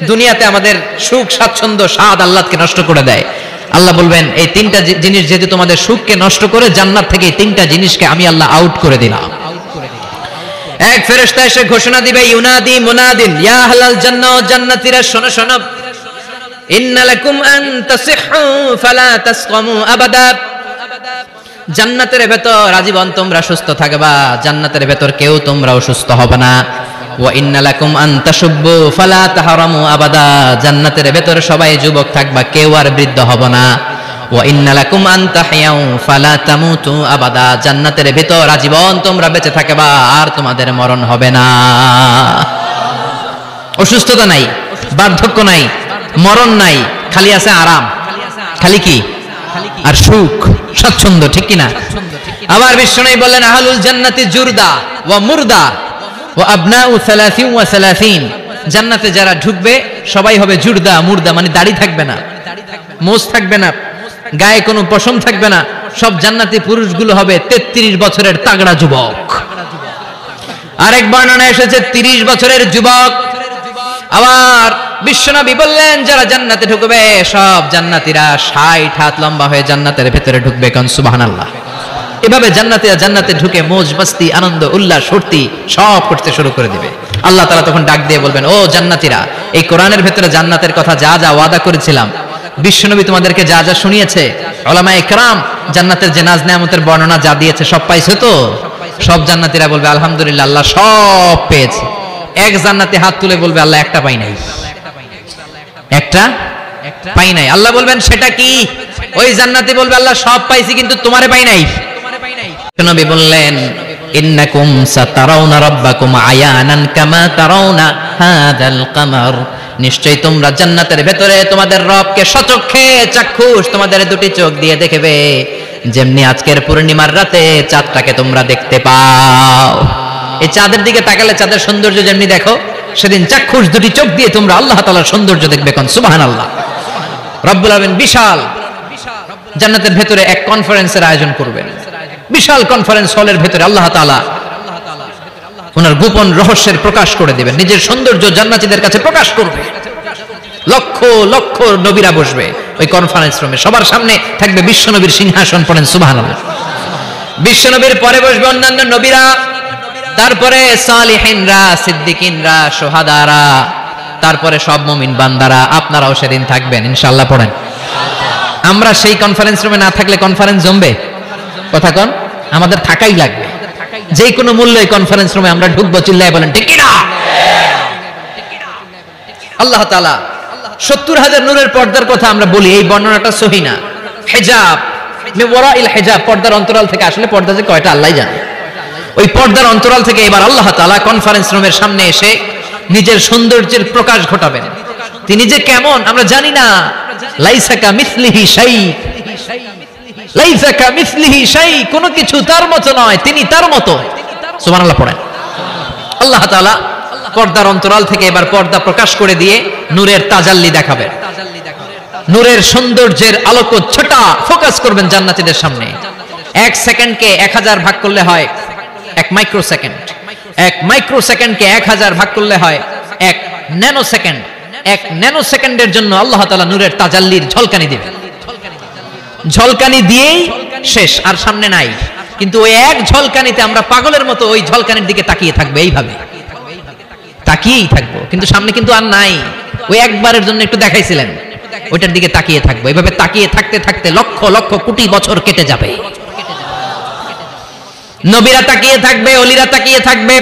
দুনিয়াতে আমাদের সুখ স্বাচ্ছন্দ্য স্বাদ আল্লাহকে নষ্ট করে দেয়। আল্লাহ বলবেন এই তিনটা জিনিস যেহেতু তোমাদের সুখকে নষ্ট করে, জান্নাত থেকে এই তিনটা জিনিসকে আমি আল্লাহ আউট করে দিলাম। এক ফেরেশতা এসে ঘোষণা দিবে, ইউনাদি মুনাদিন ইয়া আহলাল জান্নাহ, জান্নাতীরা শোনো শোনো, ইন্না লাকুম আন তাসিহু ফালা তাসকামু আবাদা, জান্নাতের ভেতর আজীবন তোমরা সুস্থ থাকবা, জান্নাতের ভেতর কেউ তোমরা অসুস্থ হবে না। ওয়া ইন্না লাকুম আন তাশুব্বু ফালা তাহরামু আবাদা, জান্নাতের ভেতর সবাই যুবক থাকবা, কেউ আর বৃদ্ধ হবে না। ওয়া ইন্না লাকুম আন তাহইয়াউ ফালা তামুতু আবাদা, জান্নাতের ভেতর আজীবন তোমরা বেঁচে থাকবা, আর তোমাদের মরণ হবে না। অসুস্থতা নাই, বার্ধক্য নাই, মরণ নাই, খালি আছে আরাম। খালি কি? আর সুখ স্বাচ্ছন্দ্য, ঠিক কিনা? আবার বিশ্বনবী বললেন আহলুল জান্নাতি জুরদা ওয়া মুরদা ওয়া আবনাউ 30 ওয়া 30, জান্নাতে যারা ঢুকবে সবাই হবে জুরদা মুরদা, মানে দাড়ি থাকবে না, মোজ থাকবে না, গায়ে কোনো পশম থাকবে না। সব জান্নাতি পুরুষগুলো হবে 33 বছরের তাগড়া যুবক। আরেক বর্ণনা এসেছে 30 বছরের যুবক। আবার বিশ্বনবী বললেন যারা জান্নাতে ঢুকবে সব জান্নাতীরা 60 হাত লম্বা হয়ে জান্নাতের ভেতরে ঢুকবে, কোন সুবহানাল্লাহ। এভাবে জান্নাতীরা জান্নাতে ঢুকে মৌজ মস্তি আনন্দ উল্লাস ফুর্তি সব করতে শুরু করে দিবে। আল্লাহ তাআলা তখন ডাক দিয়ে বলবেন, ও জান্নাতীরা, এই কোরআনের ভেতরে জান্নাতের কথা যা যা ওয়াদা করেছিলাম, বিশ্বনবী তোমাদেরকে যা যা শুনিয়েছে, উলামায়ে কেরাম জান্নাতের যে নাজ নেয়ামতের বর্ণনা যা দিয়েছে সব পাইছো তো? সব জান্নাতীরা বলবে আলহামদুলিল্লাহ, আল্লাহ সব পেয়েছে। এক জান্নাতি হাত তুলে বলবে আল্লাহ একটা পাই নাই, একটা পাই নাই। আল্লাহ বলবেন সেটা কি? ওই জান্নাতি বলবে আল্লাহ সব পাইছি কিন্তু তোমারে পাই নাই। নবী বললেন ইন্নাকুম সাতারাউনা রাব্বাকুম আয়ানান কামা তারাউনা হাদাল কামার, নিশ্চয়ই তোমরা জান্নাতের ভেতরে তোমাদের রবকে সচক্ষে চাক্ষুষ তোমাদের দুটি চোখ দিয়ে দেখবে, যেমনি আজকের পূর্ণিমার রাতে চাঁদটাকে তোমরা দেখতে পাও। এই চাঁদের দিকে তাকালে চাঁদের সৌন্দর্য যেমনি দেখো, সেদিন চাক্ষুষ দুটি চোখ দিয়ে তোমরা আল্লাহ তাআলার সৌন্দর্য দেখবে, কোন সুবহানাল্লাহ। রব্বুল আলামিন বিশাল জান্নাতের ভেতরে এক কনফারেন্সের আয়োজন করবেন। বিশাল কনফারেন্স হলের ভেতরে আল্লাহ তাআলা ওনার গোপন রহস্যের প্রকাশ করে দিবেন, নিজের সৌন্দর্য জান্নাতীদের কাছে প্রকাশ করবে। লক্ষ লক্ষ নবীরা বসবে ওই কনফারেন্স রুমে, সবার সামনে থাকবে বিশ্বনবীর সিংহাসন, পড়েন সুবহানাল্লাহ। বিশ্বনবীর পরে বসবে অন্যান্য নবীরা, তারপরে সালিহিনরা, সিদ্দিকিনরা, শুহাদারা, তারপরে সব মুমিন বান্দারা। আপনারাও সেদিন থাকবেন ইনশাআল্লাহ, পড়েন। আমরা সেই কনফারেন্স রুমে না থাকলে কনফারেন্স জমবে? কথা কোন? আমাদের থাকাই লাগবে, যে কোনো মূল্যে কনফারেন্স রুমে আমরা ঢুকবো, চিল্লায় বলেন ঠিক কি না? আল্লাহ তাআলা 70,000 নূরের পর্দার কথা আমরা বলি, এই বর্ণনাটা সহিহ না। হিজাব মিন ওয়ারাইল হিজাব, পর্দার অন্তরাল থেকে, আসলে পর্দা যে কয়টা আল্লাহই জানে। ওই পর্দার অন্তরাল থেকে এবার আল্লাহ তাআলা কনফারেন্স রুমের সামনে এসে নিজের সৌন্দর্যের প্রকাশ ঘটাবেন। তিনি যে কেমন আমরা জানি না। লাইসা কামিসলিহি শাই, লাইসা কামিসলিহি শাই, কোনো কিছু তার মতো নয়, তিনি তার মতো। সুবহানাল্লাহ, পড়েন। আল্লাহ তাআলা পর্দার অন্তরাল থেকে এবার পর্দা প্রকাশ করে দিয়ে নূরের তাজাল্লি দেখাবেন। নূরের সৌন্দর্যের আলোকচ্ছটা ফোকাস করবেন জান্নাতীদের সামনে। 1 সেকেন্ডকে 1000 ভাগ করলে হয় 1 মাইক্রোসেকেন্ড, 1 মাইক্রোসেকেন্ডকে 1000 ভাগ করলে হয় 1 ন্যানোসেকেন্ড। 1 ন্যানোসেকেন্ডের জন্য আল্লাহ তাআলা নূরের তাজাল্লির ঝলকানি দিবেন। ঝলকানি দিয়েই শেষ, আর সামনে নাই। কিন্তু ওই এক ঝলকানিতে আমরা পাগলের মতো ওই ঝলকানির দিকে তাকিয়ে থাকবো, এইভাবে তাকিয়েই থাকবো, কিন্তু সামনে কিন্তু আর নাই। ওই একবারের জন্য একটু দেখাইছিলেন, ওইটার দিকে তাকিয়ে থাকবো। এইভাবে তাকিয়ে থাকতে থাকতে লক্ষ লক্ষ কোটি বছর কেটে যাবে। নবীরা তাকিয়ে থাকবে, ওলিরা তাকিয়ে থাকবে,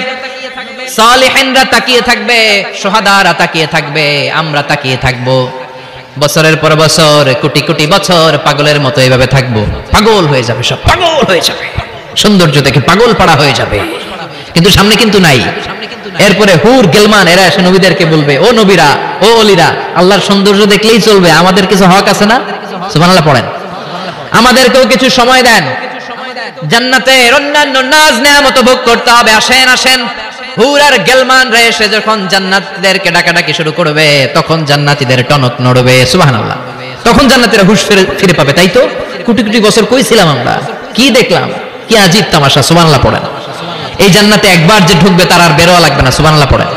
সালিহিনরা তাকিয়ে থাকবে, শুহাদারা তাকিয়ে থাকবে, আমরা তাকিয়ে থাকবো। বছরের পর বছর, কোটি কোটি বছর পাগলের মতো এইভাবে থাকবো। পাগল হয়ে যাবে, সব পাগল হয়ে যাবে, সৌন্দর্য দেখে পাগল পাড়া হয়ে যাবে, কিন্তু সামনে কিন্তু নাই। এরপরে হুর গেলমান এরা এসে নবীদেরকে বলবে, ও নবীরা, ও অলিরা, আল্লাহর সৌন্দর্য দেখলেই চলবে, আমাদের কিছু হক আছে না? সুবহানাল্লাহ, পড়েন। আমাদেরকেও কিছু সময় দেন, জান্নাতের অন্যান্য নাজ নেয়ামত ভোগ করতে হবে। আসেন আসেন। হুর আর গেলমান রে এসে যখন জান্নাতীদেরকে ডাকাডাকি শুরু করবে, তখন জান্নাতীদের টনক নড়বে। সুবহানাল্লাহ। তখন জান্নাতীরা হুঁশ ফিরে পাবে। তাই তো কোটি কোটি বছর কই ছিলাম আমরা, কি দেখলাম, কি আজীব তামাশা। সুবহানাল্লাহ, পড়েন। এই জান্নাতে একবার যে ঢুকবে তার আর বেরোয়া লাগবে না। সুবহানাল্লাহ, পড়েন।